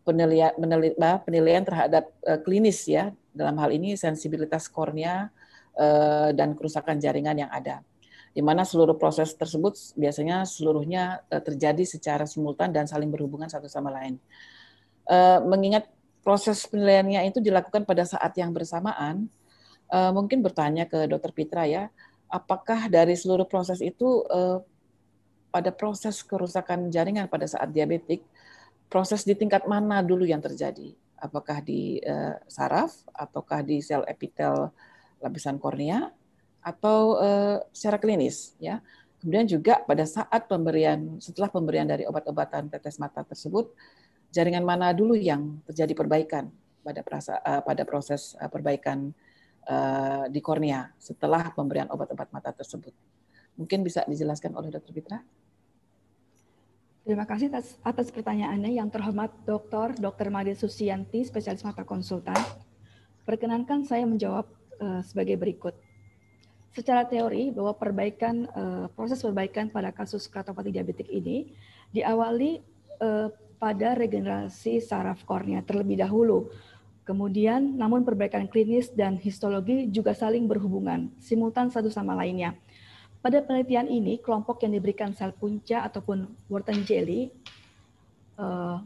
penilaian terhadap klinis ya, dalam hal ini sensibilitas kornea dan kerusakan jaringan yang ada, di mana seluruh proses tersebut biasanya seluruhnya terjadi secara simultan dan saling berhubungan satu sama lain. Mengingat proses penilaiannya itu dilakukan pada saat yang bersamaan, mungkin bertanya ke Dr. Fitra ya, apakah dari seluruh proses itu pada proses kerusakan jaringan pada saat diabetik, proses di tingkat mana dulu yang terjadi? Apakah di saraf, ataukah di sel epitel lapisan kornea, atau secara klinis ya? Kemudian juga pada saat setelah pemberian dari obat-obatan tetes mata tersebut, jaringan mana dulu yang terjadi perbaikan pada proses perbaikan di kornea setelah pemberian obat-obat mata tersebut. Mungkin bisa dijelaskan oleh Dr. Fitra? Terima kasih atas pertanyaannya yang terhormat Dr. Made Susianti, spesialis mata konsultan. Perkenankan saya menjawab sebagai berikut. Secara teori bahwa proses perbaikan pada kasus keratopati diabetik ini diawali pada regenerasi saraf kornea terlebih dahulu. Kemudian, namun perbaikan klinis dan histologi juga saling berhubungan, simultan satu sama lainnya. Pada penelitian ini, kelompok yang diberikan sel punca ataupun Wharton jelly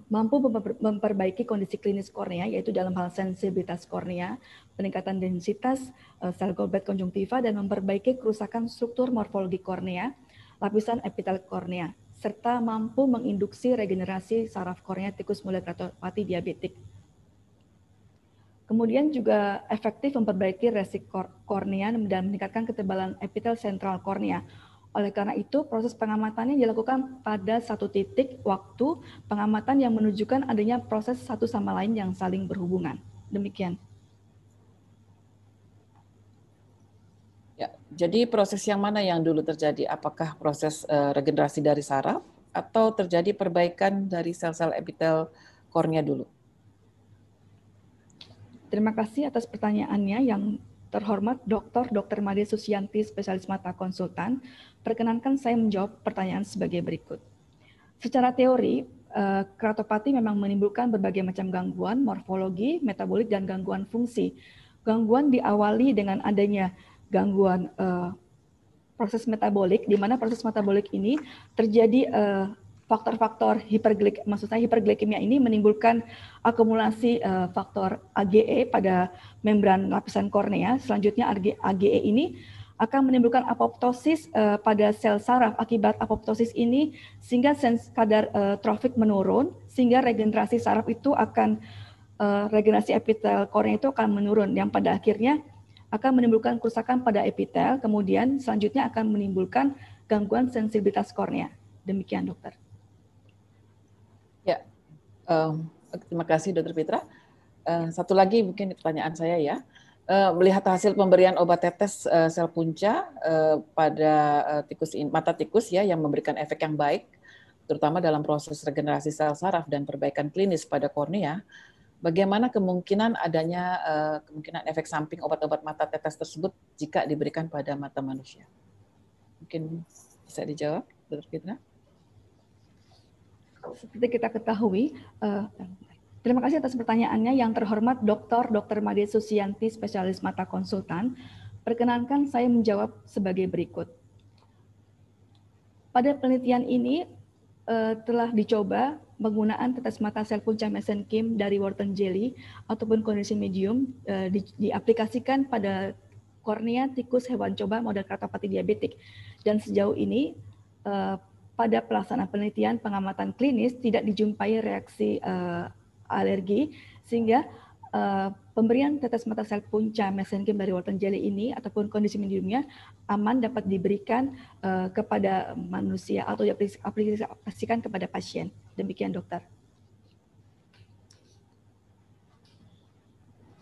mampu memperbaiki kondisi klinis kornea, yaitu dalam hal sensibilitas kornea, peningkatan densitas sel gallbladder konjungtiva, dan memperbaiki kerusakan struktur morfologi kornea, lapisan epitel kornea, serta mampu menginduksi regenerasi saraf kornea tikus mulai keratopati diabetik. Kemudian juga efektif memperbaiki resik kornea dan meningkatkan ketebalan epitel sentral kornea. Oleh karena itu, proses pengamatannya dilakukan pada satu titik waktu pengamatan yang menunjukkan adanya proses satu sama lain yang saling berhubungan. Demikian. Ya, jadi proses yang mana yang dulu terjadi? Apakah proses regenerasi dari saraf atau terjadi perbaikan dari sel-sel epitel kornea dulu? Terima kasih atas pertanyaannya yang terhormat Dr. Made Susianti, spesialis mata konsultan. Perkenankan saya menjawab pertanyaan sebagai berikut. Secara teori, keratopati memang menimbulkan berbagai macam gangguan morfologi, metabolik, dan gangguan fungsi. Gangguan diawali dengan adanya gangguan proses metabolik, di mana proses metabolik ini terjadi faktor-faktor hiperglikemia ini menimbulkan akumulasi faktor AGE pada membran lapisan kornea. Selanjutnya AGE ini akan menimbulkan apoptosis pada sel saraf. Akibat apoptosis ini sehingga kadar trofik menurun, sehingga regenerasi saraf itu akan regenerasi epitel kornea itu akan menurun, yang pada akhirnya akan menimbulkan kerusakan pada epitel, kemudian selanjutnya akan menimbulkan gangguan sensibilitas kornea. Demikian, dokter. Ya, terima kasih Dr. Pitra. Satu lagi mungkin pertanyaan saya ya. Melihat hasil pemberian obat tetes sel punca pada mata tikus ya, yang memberikan efek yang baik, terutama dalam proses regenerasi sel saraf dan perbaikan klinis pada kornea, bagaimana kemungkinan adanya kemungkinan efek samping obat-obat mata tetes tersebut jika diberikan pada mata manusia? Mungkin bisa dijawab, Dr. Pitra? Seperti kita ketahui, terima kasih atas pertanyaannya. Yang terhormat Dr. Made Susianti, spesialis mata konsultan. Perkenankan saya menjawab sebagai berikut. Pada penelitian ini telah dicoba penggunaan tetes mata sel punca mesenchyme dari Wharton jelly ataupun kondisi medium diaplikasikan pada kornea tikus hewan coba model keratopati diabetik. Dan sejauh ini pada pelaksanaan penelitian pengamatan klinis tidak dijumpai reaksi alergi, sehingga pemberian tetes mata sel punca mesenchyme dari Wharton jelly ini ataupun kondisi mediumnya aman dapat diberikan kepada manusia atau diaplikasikan kepada pasien. Demikian, dokter.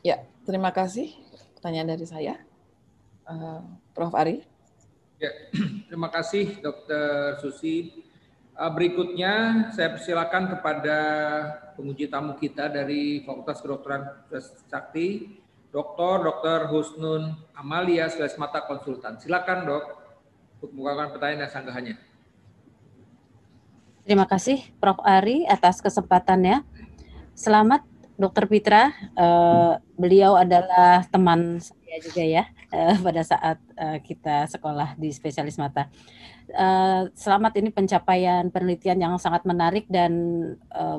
Ya, terima kasih. Pertanyaan dari saya, Prof. Ari. Ya, terima kasih Dr. Susi. Berikutnya saya persilakan kepada penguji tamu kita dari Fakultas Kedokteran Sakti, Dr. Husnun Amalia, spesialis mata konsultan. Silakan, Dok, untuk mengucapkan pertanyaan dan sanggahannya. Terima kasih Prof. Ari atas kesempatannya. Selamat Dr. Pitra, beliau adalah teman saya juga ya pada saat kita sekolah di spesialis mata. Selamat, ini pencapaian penelitian yang sangat menarik dan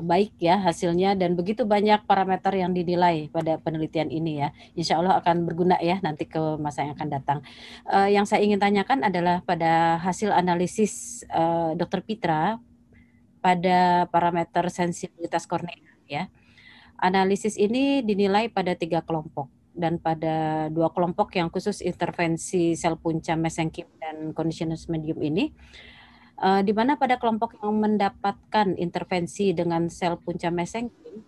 baik ya hasilnya, dan begitu banyak parameter yang dinilai pada penelitian ini ya. Insya Allah akan berguna ya nanti ke masa yang akan datang. Yang saya ingin tanyakan adalah pada hasil analisis Dr. Pitra pada parameter sensibilitas kornea ya. Analisis ini dinilai pada 3 kelompok, dan pada 2 kelompok yang khusus intervensi sel punca mesenchyme dan conditioners medium ini, di mana pada kelompok yang mendapatkan intervensi dengan sel punca mesenchyme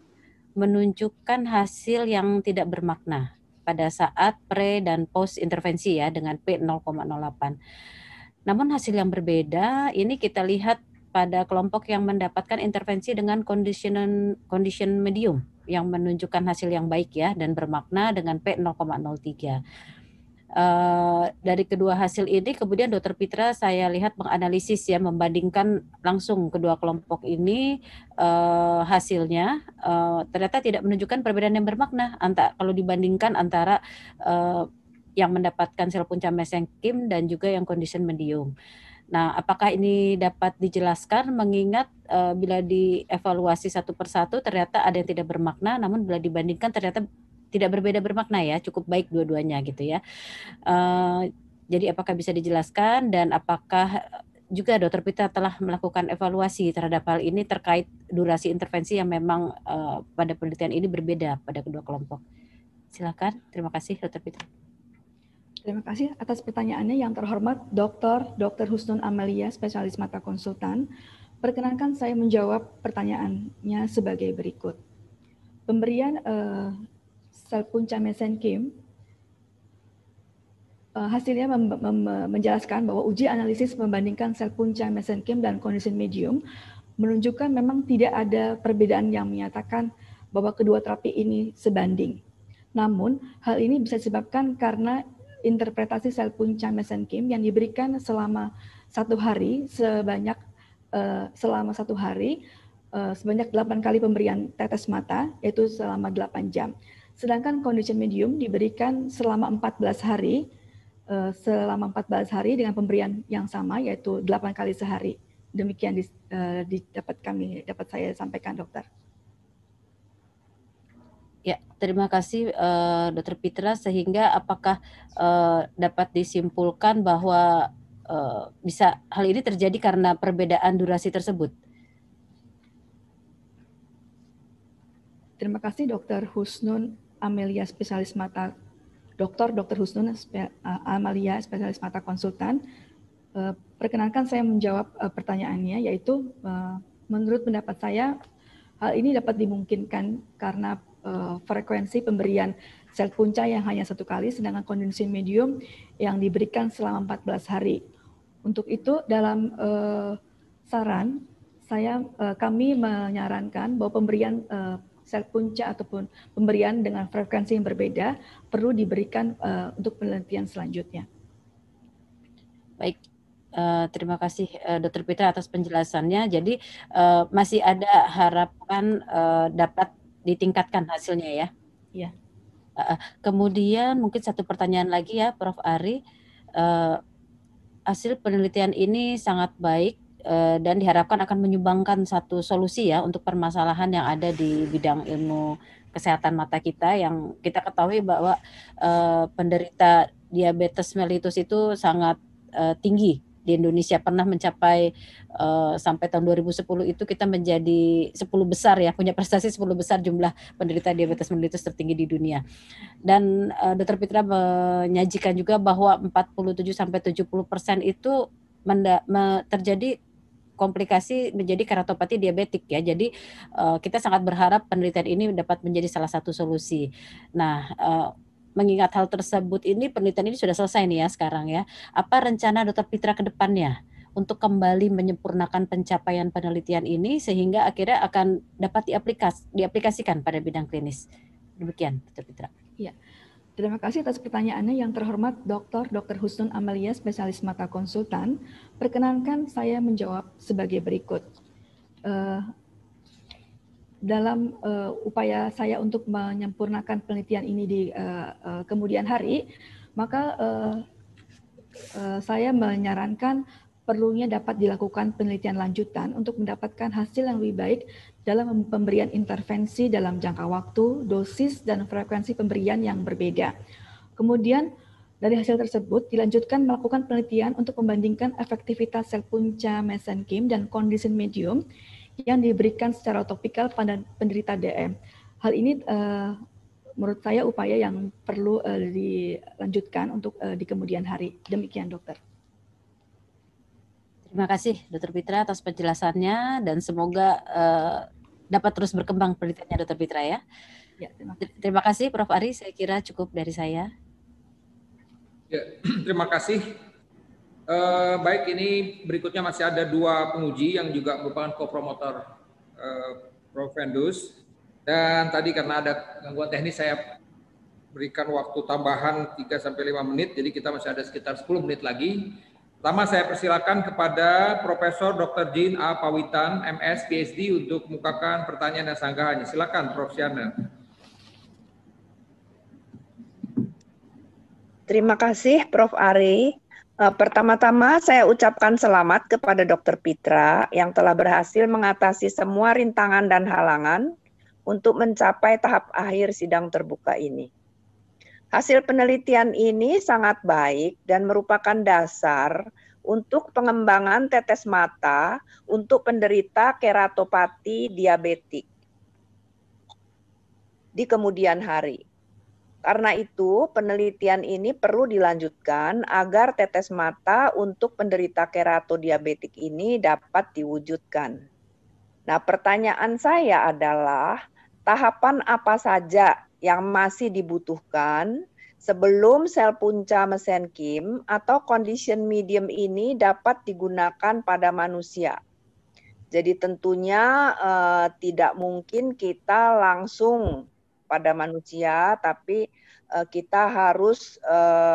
menunjukkan hasil yang tidak bermakna pada saat pre dan post intervensi ya, dengan P 0,08. Namun hasil yang berbeda ini kita lihat pada kelompok yang mendapatkan intervensi dengan condition medium yang menunjukkan hasil yang baik ya dan bermakna dengan P 0,03. Dari kedua hasil ini kemudian Dr. Pitra saya lihat menganalisis ya, membandingkan langsung kedua kelompok ini hasilnya ternyata tidak menunjukkan perbedaan yang bermakna kalau dibandingkan antara yang mendapatkan sel punca mesenchyme dan juga yang condition medium. Nah, apakah ini dapat dijelaskan mengingat bila dievaluasi satu persatu ternyata ada yang tidak bermakna, namun bila dibandingkan ternyata tidak berbeda bermakna ya, cukup baik dua-duanya gitu ya. Jadi apakah bisa dijelaskan, dan apakah juga Dr. Pitra telah melakukan evaluasi terhadap hal ini terkait durasi intervensi yang memang pada penelitian ini berbeda pada kedua kelompok. Silakan, terima kasih Dr. Pitra. Terima kasih atas pertanyaannya. Yang terhormat Dr. Husnun Amalia, spesialis mata konsultan. Perkenankan saya menjawab pertanyaannya sebagai berikut. Pemberian sel punca mesenchyme hasilnya menjelaskan bahwa uji analisis membandingkan sel punca mesenchyme dan condition medium menunjukkan memang tidak ada perbedaan yang menyatakan bahwa kedua terapi ini sebanding. Namun hal ini bisa disebabkan karena interpretasi sel punca mesenchyme yang diberikan selama 1 hari sebanyak 8 kali pemberian tetes mata, yaitu selama 8 jam. Sedangkan condition medium diberikan selama 14 hari dengan pemberian yang sama, yaitu 8 kali sehari. Demikian dapat saya sampaikan, dokter. Ya, terima kasih Dr. Pitra. Sehingga apakah dapat disimpulkan bahwa bisa hal ini terjadi karena perbedaan durasi tersebut? Terima kasih Dr. Husnun Amelia, spesialis mata. Dr. Husnun Amalia, spesialis mata konsultan. Perkenankan saya menjawab pertanyaannya, yaitu menurut pendapat saya hal ini dapat dimungkinkan karena frekuensi pemberian sel punca yang hanya 1 kali, sedangkan kondisi medium yang diberikan selama 14 hari. Untuk itu dalam saran kami menyarankan bahwa pemberian sel punca ataupun pemberian dengan frekuensi yang berbeda perlu diberikan untuk penelitian selanjutnya. Baik, terima kasih Dr. Pitra atas penjelasannya. Jadi masih ada harapan dapat ditingkatkan hasilnya ya? Iya. Kemudian mungkin satu pertanyaan lagi ya, Prof. Ari. Hasil penelitian ini sangat baik dan diharapkan akan menyumbangkan satu solusi ya untuk permasalahan yang ada di bidang ilmu kesehatan mata kita, yang kita ketahui bahwa penderita diabetes mellitus itu sangat tinggi di Indonesia, pernah mencapai sampai tahun 2010 itu kita menjadi 10 besar ya, punya prestasi 10 besar jumlah penderita diabetes mellitus tertinggi di dunia. Dan Dr. Pitra menyajikan juga bahwa 47-70% itu terjadi komplikasi menjadi keratopati diabetik ya. Jadi kita sangat berharap penelitian ini dapat menjadi salah satu solusi. Nah, mengingat hal tersebut, ini penelitian ini sudah selesai nih ya sekarang ya. Apa rencana Dr. Pitra ke depannya untuk kembali menyempurnakan pencapaian penelitian ini sehingga akhirnya akan dapat diaplikasikan pada bidang klinis? Demikian, Dr. Pitra. Ya. Terima kasih atas pertanyaannya yang terhormat Dr. Husnun Amalia, spesialis mata konsultan. Perkenankan saya menjawab sebagai berikut. Dalam upaya saya untuk menyempurnakan penelitian ini di kemudian hari, maka saya menyarankan perlunya dapat dilakukan penelitian lanjutan untuk mendapatkan hasil yang lebih baik dalam pemberian intervensi dalam jangka waktu, dosis, dan frekuensi pemberian yang berbeda. Kemudian dari hasil tersebut dilanjutkan melakukan penelitian untuk membandingkan efektivitas sel punca mesenkim dan kondisi medium yang diberikan secara topikal pada penderita DM. Hal ini menurut saya upaya yang perlu dilanjutkan untuk di kemudian hari. Demikian, dokter. Terima kasih Dr. Pitra atas penjelasannya dan semoga dapat terus berkembang penelitiannya Dr. Pitra ya. Ya, terima kasih Prof. Ari, saya kira cukup dari saya. Ya, terima kasih. Baik, ini berikutnya masih ada 2 penguji yang juga merupakan kopromotor Prof. Vendus. Dan tadi karena ada gangguan teknis saya berikan waktu tambahan 3-5 menit, jadi kita masih ada sekitar 10 menit lagi. Pertama saya persilakan kepada Profesor Dr. Jin A. Pawitan, MS, PhD untuk mengemukakan pertanyaan dan sanggahannya. Silakan Prof. Siana. Terima kasih Prof. Ari. Pertama-tama saya ucapkan selamat kepada Dr. Pitra yang telah berhasil mengatasi semua rintangan dan halangan untuk mencapai tahap akhir sidang terbuka ini. Hasil penelitian ini sangat baik dan merupakan dasar untuk pengembangan tetes mata untuk penderita keratopati diabetik di kemudian hari. Karena itu, penelitian ini perlu dilanjutkan agar tetes mata untuk penderita keratodiabetik ini dapat diwujudkan. Nah, pertanyaan saya adalah, tahapan apa saja yang masih dibutuhkan sebelum sel punca mesenkim atau condition medium ini dapat digunakan pada manusia? Jadi tentunya tidak mungkin kita langsung pada manusia, tapi kita harus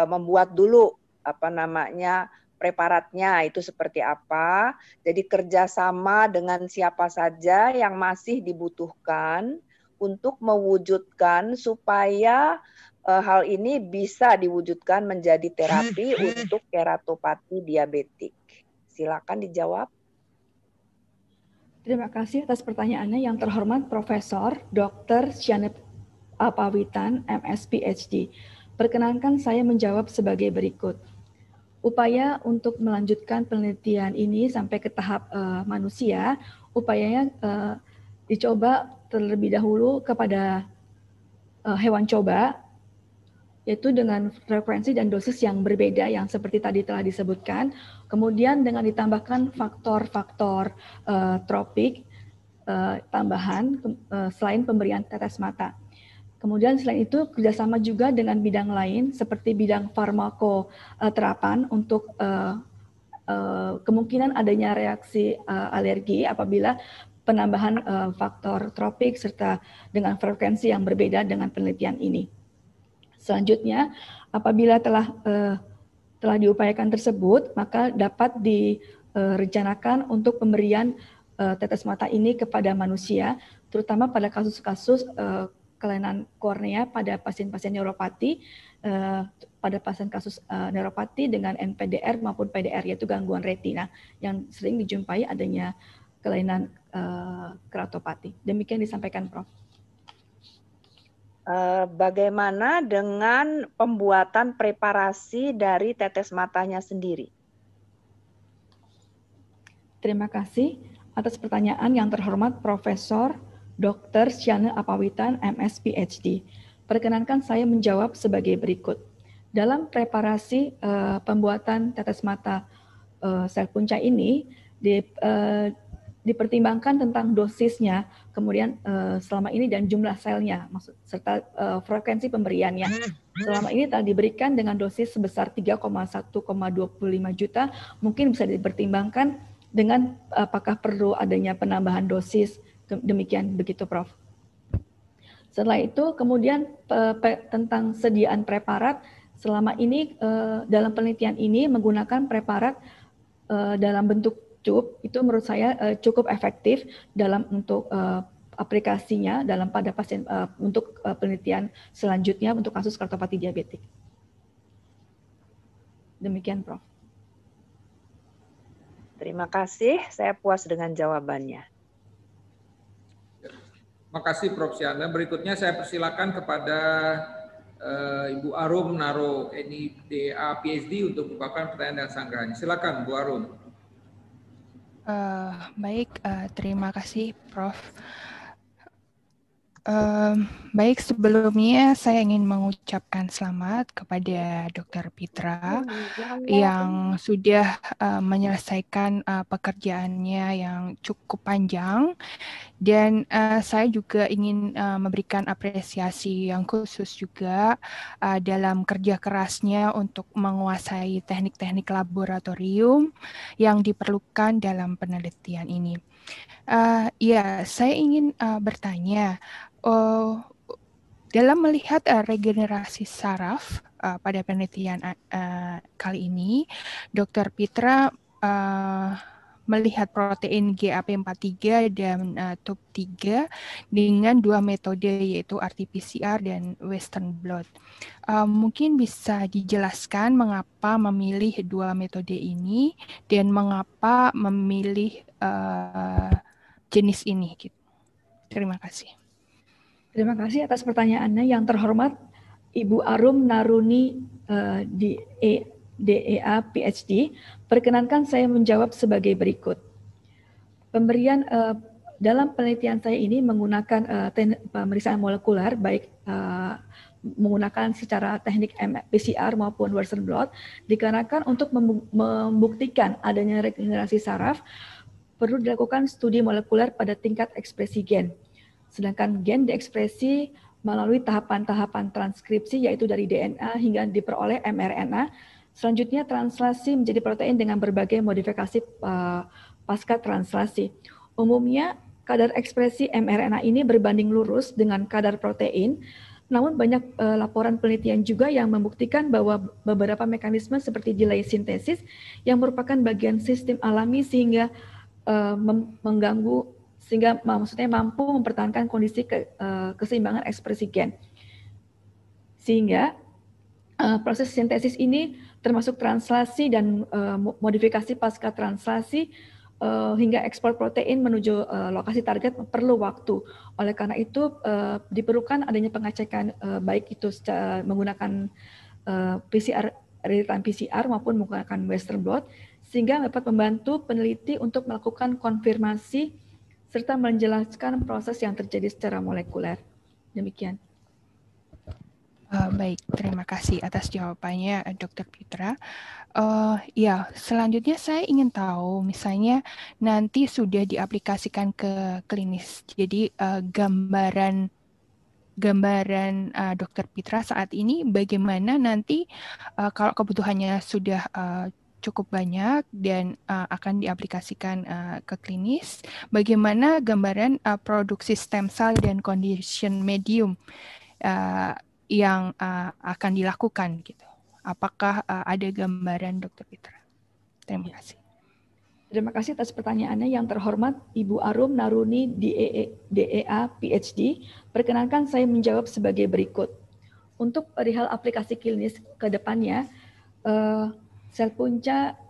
membuat dulu preparatnya itu seperti apa. Jadi kerjasama dengan siapa saja yang masih dibutuhkan untuk mewujudkan supaya hal ini bisa diwujudkan menjadi terapi untuk keratopati diabetik. Silakan dijawab. Terima kasih atas pertanyaannya yang terhormat Profesor Dr. Syanet Apawitan, MS PhD. Perkenankan saya menjawab sebagai berikut. Upaya untuk melanjutkan penelitian ini sampai ke tahap manusia, upayanya dicoba terlebih dahulu kepada hewan coba, yaitu dengan frekuensi dan dosis yang berbeda yang seperti tadi telah disebutkan. Kemudian dengan ditambahkan faktor-faktor tropik tambahan selain pemberian tetes mata. Kemudian selain itu kerjasama juga dengan bidang lain seperti bidang farmakoterapan untuk kemungkinan adanya reaksi alergi apabila penambahan faktor tropik serta dengan frekuensi yang berbeda dengan penelitian ini. Selanjutnya, apabila telah diupayakan tersebut, maka dapat direncanakan untuk pemberian tetes mata ini kepada manusia, terutama pada kasus-kasus kelainan kornea pada pasien-pasien neuropati, pada pasien kasus neuropati dengan NPDR maupun PDR, yaitu gangguan retina, yang sering dijumpai adanya kelainan keratopati. Demikian disampaikan, Prof. Bagaimana dengan pembuatan preparasi dari tetes matanya sendiri? Terima kasih atas pertanyaan yang terhormat Profesor Dr. Syanet Apawitan, MS PhD. Perkenankan saya menjawab sebagai berikut. Dalam preparasi pembuatan tetes mata sel punca ini dipertimbangkan tentang dosisnya, kemudian selama ini dan jumlah selnya, serta frekuensi pemberiannya. Selama ini telah diberikan dengan dosis sebesar 3,1,25 juta, mungkin bisa dipertimbangkan dengan apakah perlu adanya penambahan dosis, demikian begitu, Prof. Setelah itu kemudian tentang sediaan preparat, selama ini dalam penelitian ini menggunakan preparat dalam bentuk tube, itu menurut saya cukup efektif dalam untuk aplikasinya pada pasien untuk penelitian selanjutnya untuk kasus keratopati diabetik. Demikian, Prof. Terima kasih, saya puas dengan jawabannya. Terima kasih, Prof. Syana. Berikutnya saya persilakan kepada Ibu Arum Naro, NIDA PhD, untuk membukakan pertanyaan dan sanggahannya. Silakan, Bu Arum. Baik, terima kasih, Prof. Baik, sebelumnya saya ingin mengucapkan selamat kepada Dr. Pitra yang sudah menyelesaikan pekerjaannya yang cukup panjang, dan saya juga ingin memberikan apresiasi yang khusus juga dalam kerja kerasnya untuk menguasai teknik-teknik laboratorium yang diperlukan dalam penelitian ini. Ya, saya ingin bertanya, dalam melihat regenerasi saraf pada penelitian kali ini, Dr. Pitra melihat protein GAP43 dan TOP3 dengan dua metode, yaitu RT-PCR dan Western blot. Mungkin bisa dijelaskan mengapa memilih dua metode ini dan mengapa memilih jenis ini. Terima kasih. Terima kasih atas pertanyaannya yang terhormat Ibu Arum Naruni DEA PhD. Perkenankan saya menjawab sebagai berikut. Pemberian dalam penelitian saya ini menggunakan pemeriksaan molekuler, baik menggunakan secara teknik PCR maupun Western blot, dikarenakan untuk membuktikan adanya regenerasi saraf, perlu dilakukan studi molekuler pada tingkat ekspresi gen. Sedangkan gen diekspresi melalui tahapan-tahapan transkripsi, yaitu dari DNA hingga diperoleh mRNA. Selanjutnya translasi menjadi protein dengan berbagai modifikasi pasca translasi. Umumnya kadar ekspresi mRNA ini berbanding lurus dengan kadar protein, namun banyak laporan penelitian juga yang membuktikan bahwa beberapa mekanisme seperti delay sintesis yang merupakan bagian sistem alami sehingga mengganggu, sehingga maksudnya mampu mempertahankan kondisi keseimbangan ekspresi gen. Sehingga proses sintesis ini termasuk translasi dan modifikasi pasca translasi hingga ekspor protein menuju lokasi target perlu waktu. Oleh karena itu diperlukan adanya pengecekan baik itu menggunakan PCR, real-time PCR maupun menggunakan Western blot, sehingga dapat membantu peneliti untuk melakukan konfirmasi serta menjelaskan proses yang terjadi secara molekuler. Demikian. Baik, terima kasih atas jawabannya, Dr. Pitra. Ya, selanjutnya saya ingin tahu, misalnya nanti sudah diaplikasikan ke klinis. Jadi gambaran Dr. Pitra saat ini bagaimana nanti kalau kebutuhannya sudah cukup banyak dan akan diaplikasikan ke klinis, bagaimana gambaran produksi stem cell dan condition medium yang akan dilakukan gitu. Apakah ada gambaran, Dr. Pitra? Terima kasih. Terima kasih atas pertanyaannya. Yang terhormat Ibu Arum Naruni DEA PhD, perkenankan saya menjawab sebagai berikut. Untuk perihal aplikasi klinis ke depannya, sel punca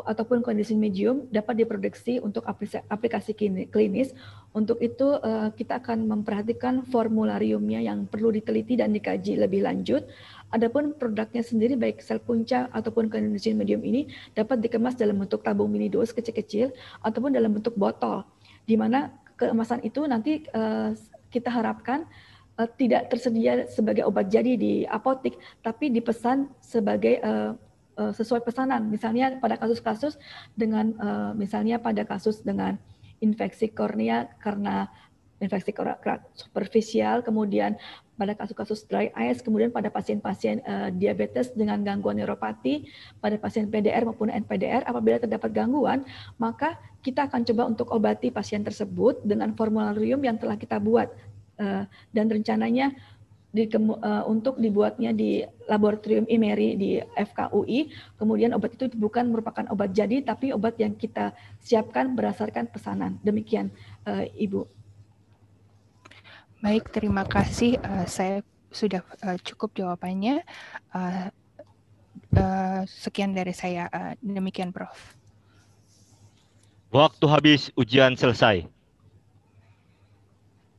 ataupun kondisi medium dapat diproduksi untuk aplikasi klinis. Untuk itu kita akan memperhatikan formulariumnya yang perlu diteliti dan dikaji lebih lanjut. Adapun produknya sendiri baik sel punca ataupun kondisi medium ini dapat dikemas dalam bentuk tabung mini dos kecil-kecil ataupun dalam bentuk botol, di mana kemasan itu nanti kita harapkan tidak tersedia sebagai obat jadi di apotik, tapi dipesan sebagai sesuai pesanan. Misalnya pada kasus-kasus dengan misalnya pada kasus dengan infeksi kornea karena infeksi superficial, kemudian pada kasus-kasus dry eyes, kemudian pada pasien-pasien diabetes dengan gangguan neuropati, pada pasien PDR maupun NPDR, apabila terdapat gangguan, maka kita akan coba untuk obati pasien tersebut dengan formularium yang telah kita buat dan rencananya untuk dibuatnya di laboratorium IMERI di FKUI. Kemudian obat itu bukan merupakan obat jadi, tapi obat yang kita siapkan berdasarkan pesanan. Demikian, Ibu. Baik, terima kasih. Saya sudah cukup jawabannya. Sekian dari saya. Demikian, Prof. Waktu habis, ujian selesai.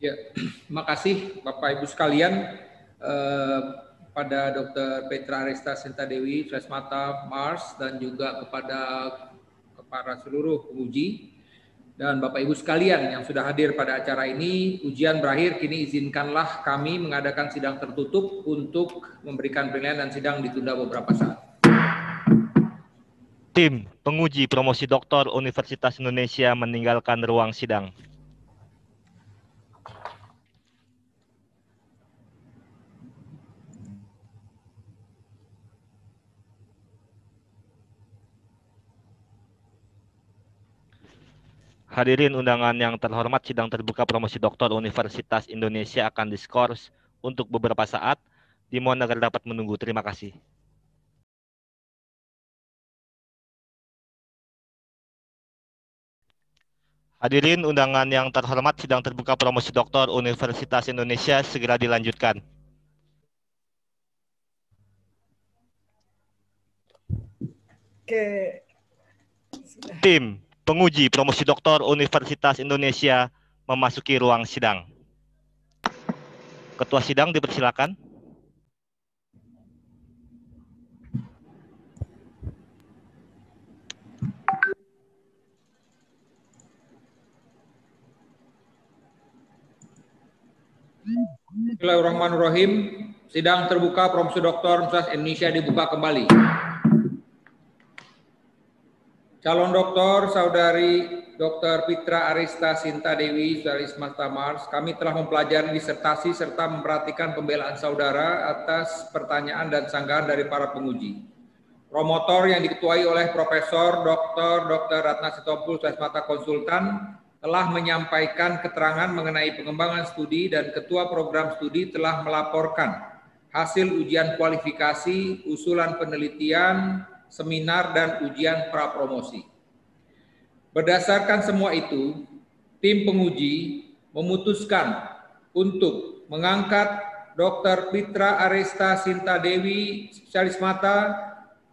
Ya, terima kasih Bapak Ibu sekalian. Pada Dr. Petra Arista Sinta Dewi, Tresmata Mars, dan juga kepada seluruh penguji dan Bapak Ibu sekalian yang sudah hadir pada acara ini. Ujian berakhir, kini izinkanlah kami mengadakan sidang tertutup untuk memberikan penilaian dan sidang ditunda beberapa saat. Tim penguji promosi doktor Universitas Indonesia meninggalkan ruang sidang. Hadirin undangan yang terhormat, sidang terbuka promosi doktor Universitas Indonesia akan diskors untuk beberapa saat. Dimohon agar dapat menunggu. Terima kasih. Hadirin undangan yang terhormat, sidang terbuka promosi doktor Universitas Indonesia segera dilanjutkan. Oke. Tim penguji promosi doktor Universitas Indonesia memasuki ruang sidang. Ketua sidang dipersilakan. Bismillahirrahmanirrahim. Sidang terbuka promosi doktor Universitas Indonesia dibuka kembali. Calon doktor Saudari Dr. Pitra Arista Sinta Dewi, Saudari Smasta Mars, kami telah mempelajari disertasi serta memperhatikan pembelaan saudara atas pertanyaan dan sanggahan dari para penguji. Promotor yang diketuai oleh Profesor Dr. Ratna Sitompul, Smata Konsultan, telah menyampaikan keterangan mengenai pengembangan studi dan Ketua Program Studi telah melaporkan hasil ujian kualifikasi, usulan penelitian, seminar, dan ujian prapromosi. Berdasarkan semua itu, tim penguji memutuskan untuk mengangkat Dr. Pitra Arista Sinta Dewi, spesialis mata,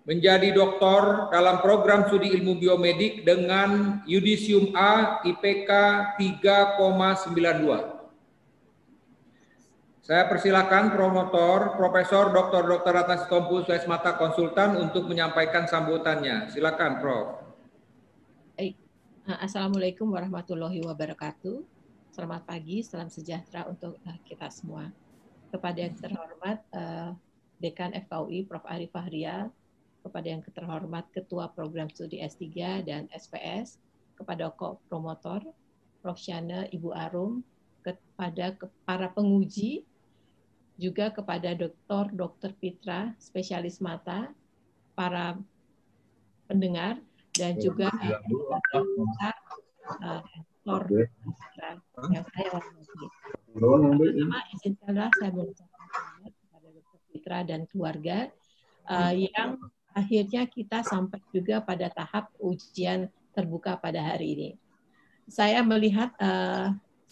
menjadi doktor dalam program studi ilmu biomedik dengan Yudisium A IPK 3,92. Saya persilakan promotor Profesor Dr. Ratna Sitompul Suesmata Konsultan untuk menyampaikan sambutannya. Silakan, Prof. Assalamualaikum warahmatullahi wabarakatuh. Selamat pagi, salam sejahtera untuk kita semua. Kepada yang terhormat Dekan FKUI Prof. Ari Fahrial, kepada yang terhormat Ketua Program Studi S3 dan SPS, kepada promotor, Prof. Syana, Ibu Arum, kepada para penguji, juga kepada Dr. Pitra, spesialis mata, para pendengar, dan juga Dr. yang saya hormati. Pertama, izinkanlah saya mengucapkan selamat kepada Dr. Pitra dan keluarga yang akhirnya kita sampai juga pada tahap ujian terbuka pada hari ini. Saya melihat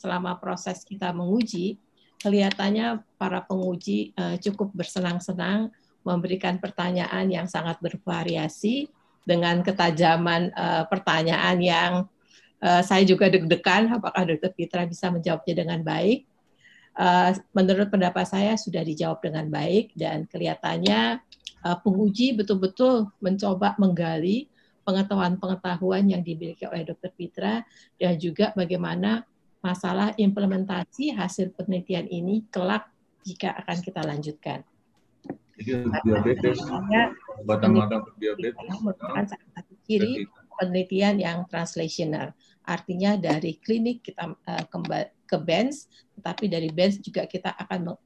selama proses kita menguji, kelihatannya para penguji cukup bersenang-senang memberikan pertanyaan yang sangat bervariasi dengan ketajaman pertanyaan yang saya juga deg-degan apakah Dr. Pitra bisa menjawabnya dengan baik. Menurut pendapat saya sudah dijawab dengan baik dan kelihatannya penguji betul-betul mencoba menggali pengetahuan-pengetahuan yang dimiliki oleh Dr. Pitra dan juga bagaimana masalah implementasi hasil penelitian ini kelak jika akan kita lanjutkan. Diabetes, obat-obatan diabetes merupakan salah satu ciri penelitian yang translational. Artinya dari klinik kita ke bench, tetapi dari bench juga kita akan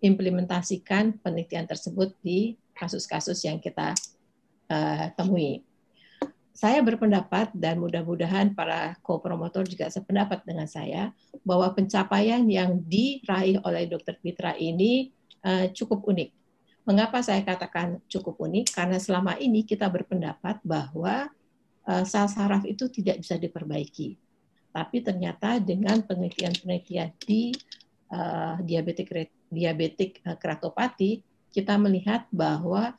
implementasikan penelitian tersebut di kasus-kasus yang kita temui. Saya berpendapat dan mudah-mudahan para co-promotor juga sependapat dengan saya bahwa pencapaian yang diraih oleh Dr. Pitra ini cukup unik. Mengapa saya katakan cukup unik? Karena selama ini kita berpendapat bahwa sel saraf itu tidak bisa diperbaiki. Tapi ternyata dengan penelitian-penelitian di diabetik keratopati, kita melihat bahwa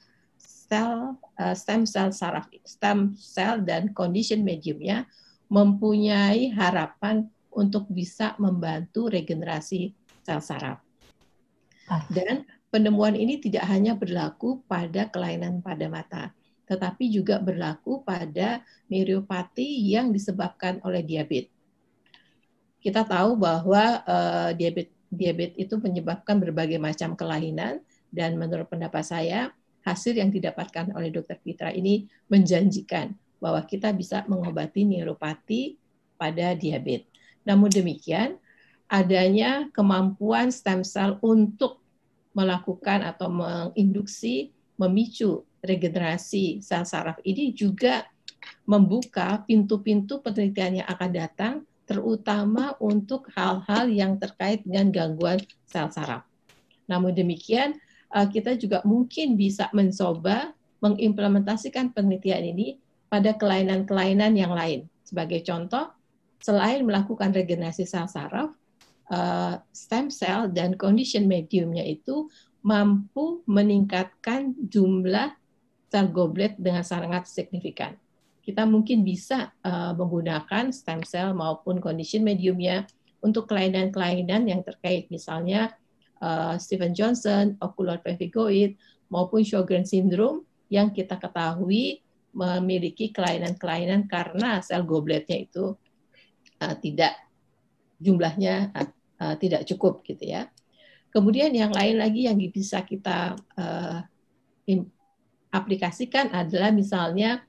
stem cell saraf, stem cell dan condition mediumnya mempunyai harapan untuk bisa membantu regenerasi sel saraf. Dan penemuan ini tidak hanya berlaku pada kelainan pada mata, tetapi juga berlaku pada neuropati yang disebabkan oleh diabetes. Kita tahu bahwa diabetes itu menyebabkan berbagai macam kelainan dan menurut pendapat saya hasil yang didapatkan oleh Dr. Pitra ini menjanjikan bahwa kita bisa mengobati neuropati pada diabetes. Namun demikian, adanya kemampuan stem cell untuk melakukan atau menginduksi, memicu regenerasi sel saraf ini juga membuka pintu-pintu penelitian yang akan datang, terutama untuk hal-hal yang terkait dengan gangguan sel saraf. Namun demikian, kita juga mungkin bisa mencoba mengimplementasikan penelitian ini pada kelainan-kelainan yang lain. Sebagai contoh, selain melakukan regenerasi sel saraf, stem cell dan condition mediumnya itu mampu meningkatkan jumlah sel goblet dengan sangat signifikan. Kita mungkin bisa menggunakan stem cell maupun condition mediumnya untuk kelainan-kelainan yang terkait misalnya Stevens-Johnson, ocular pemphigoid, maupun Sjogren syndrome yang kita ketahui memiliki kelainan-kelainan karena sel gobletnya itu tidak jumlahnya tidak cukup gitu ya. Kemudian yang lain lagi yang bisa kita aplikasikan adalah misalnya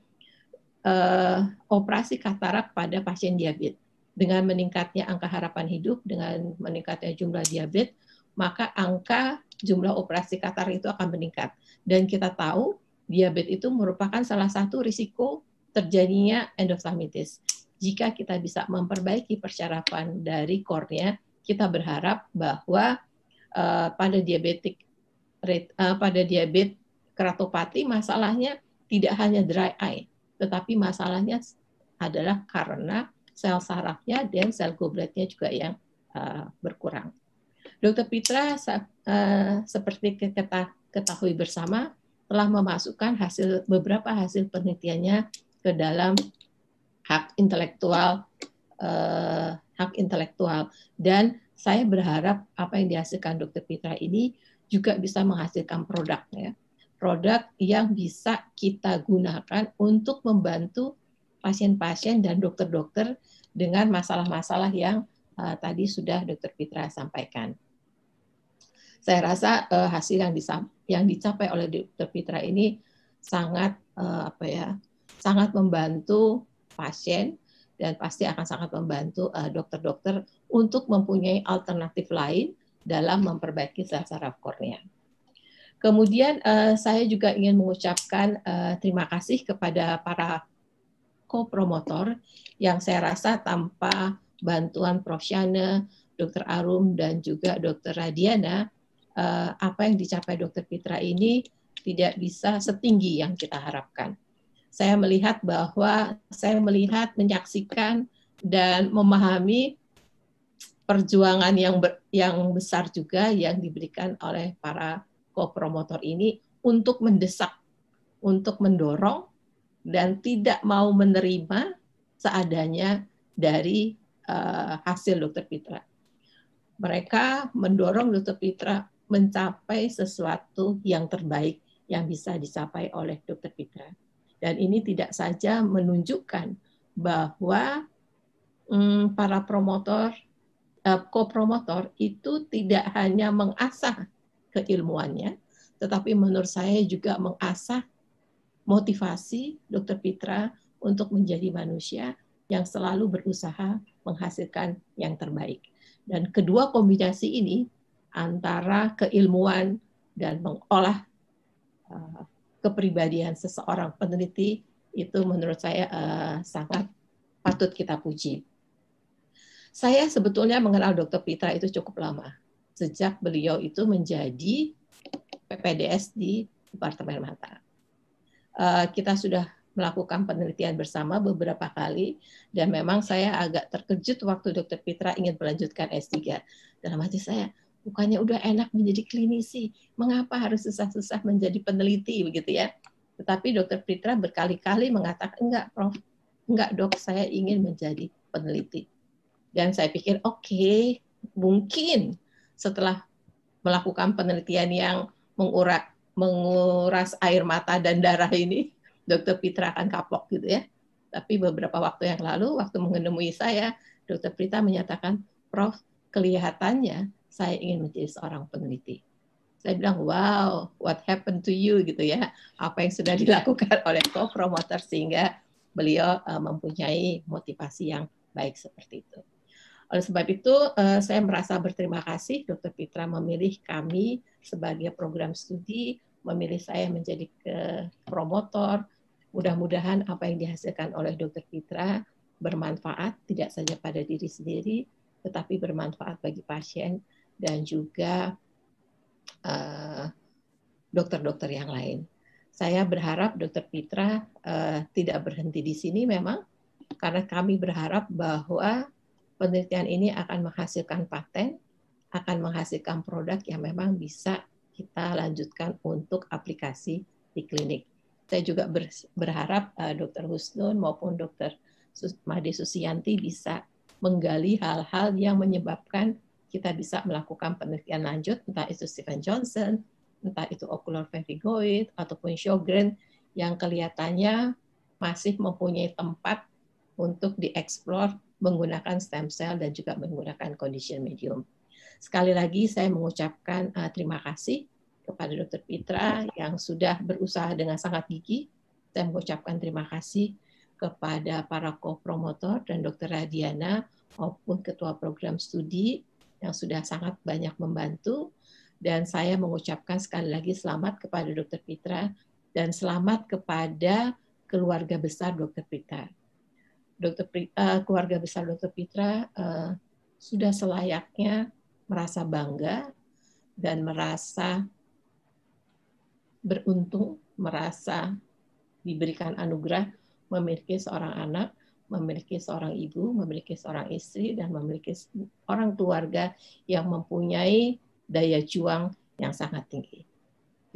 operasi katarak pada pasien diabetes. Dengan meningkatnya angka harapan hidup, dengan meningkatnya jumlah diabetes, maka angka jumlah operasi katarak itu akan meningkat. Dan kita tahu diabetes itu merupakan salah satu risiko terjadinya endoftalmitis. Jika kita bisa memperbaiki persyaratan dari kornea, kita berharap bahwa pada diabetes keratopati masalahnya tidak hanya dry eye, tetapi masalahnya adalah karena sel sarafnya dan sel gobletnya juga yang berkurang. Dr. Pitra seperti kita ketahui bersama telah memasukkan beberapa hasil penelitiannya ke dalam hak intelektual dan saya berharap apa yang dihasilkan Dr. Pitra ini juga bisa menghasilkan produk yang bisa kita gunakan untuk membantu pasien-pasien dan dokter-dokter dengan masalah-masalah yang tadi sudah Dr. Pitra sampaikan. Saya rasa hasil yang dicapai oleh Dr. Pitra ini sangat sangat membantu pasien dan pasti akan sangat membantu dokter-dokter untuk mempunyai alternatif lain dalam memperbaiki sel saraf kornea. Kemudian saya juga ingin mengucapkan terima kasih kepada para co-promotor yang saya rasa tanpa bantuan Prof. Shane, Dr. Arum, dan juga Dr. Radiana, apa yang dicapai Dr. Pitra ini tidak bisa setinggi yang kita harapkan. Saya melihat, menyaksikan, dan memahami perjuangan yang besar juga yang diberikan oleh para co-promotor ini untuk mendesak, untuk mendorong, dan tidak mau menerima seadanya dari hasil Dr. Pitra. Mereka mendorong Dr. Pitra mencapai sesuatu yang terbaik yang bisa dicapai oleh Dr. Pitra. Dan ini tidak saja menunjukkan bahwa para co-promotor itu tidak hanya mengasah keilmuannya, tetapi menurut saya juga mengasah motivasi Dr. Pitra untuk menjadi manusia yang selalu berusaha menghasilkan yang terbaik. Dan kedua kombinasi ini antara keilmuan dan mengolah kepribadian seseorang peneliti itu menurut saya sangat patut kita puji. Saya sebetulnya mengenal Dr. Pitra itu cukup lama, sejak beliau itu menjadi PPDS di Departemen Mata. Kita sudah melakukan penelitian bersama beberapa kali, dan memang saya agak terkejut waktu Dr. Pitra ingin melanjutkan S3. Dalam hati saya, bukannya udah enak menjadi klinisi, mengapa harus susah-susah menjadi peneliti begitu ya? Tetapi Dr. Pitra berkali-kali mengatakan, enggak Prof, enggak dok, saya ingin menjadi peneliti. Dan saya pikir, oke, mungkin setelah melakukan penelitian yang menguras air mata dan darah ini, Dr. Pitra akan kapok gitu ya. Tapi beberapa waktu yang lalu, waktu menemui saya, Dr. Pitra menyatakan, Prof, kelihatannya saya ingin menjadi seorang peneliti. Saya bilang, wow, what happened to you gitu ya. Apa yang sudah dilakukan oleh co-promoter sehingga beliau mempunyai motivasi yang baik seperti itu. Oleh sebab itu, saya merasa berterima kasih Dr. Pitra memilih kami sebagai program studi, memilih saya menjadi promotor. Mudah-mudahan apa yang dihasilkan oleh Dr. Pitra bermanfaat tidak saja pada diri sendiri, tetapi bermanfaat bagi pasien dan juga dokter-dokter yang lain. Saya berharap Dr. Pitra tidak berhenti di sini memang, karena kami berharap bahwa penelitian ini akan menghasilkan paten, akan menghasilkan produk yang memang bisa kita lanjutkan untuk aplikasi di klinik. Saya juga berharap Dr. Husnun maupun Dr. Made Susianti bisa menggali hal-hal yang menyebabkan kita bisa melakukan penelitian lanjut, entah itu Stephen Johnson, entah itu ocular vertigoid, ataupun Sjogren, yang kelihatannya masih mempunyai tempat untuk dieksplor menggunakan stem cell dan juga menggunakan condition medium. Sekali lagi saya mengucapkan terima kasih kepada Dr. Pitra yang sudah berusaha dengan sangat gigih. Saya mengucapkan terima kasih kepada para co-promotor dan Dr. Radiana maupun ketua program studi yang sudah sangat banyak membantu. Dan saya mengucapkan sekali lagi selamat kepada Dr. Pitra dan selamat kepada keluarga besar Dr. Pitra. Keluarga besar Dr. Pitra sudah selayaknya merasa bangga dan merasa beruntung, merasa diberikan anugerah memiliki seorang anak, memiliki seorang ibu, memiliki seorang istri, dan memiliki orang keluarga yang mempunyai daya juang yang sangat tinggi.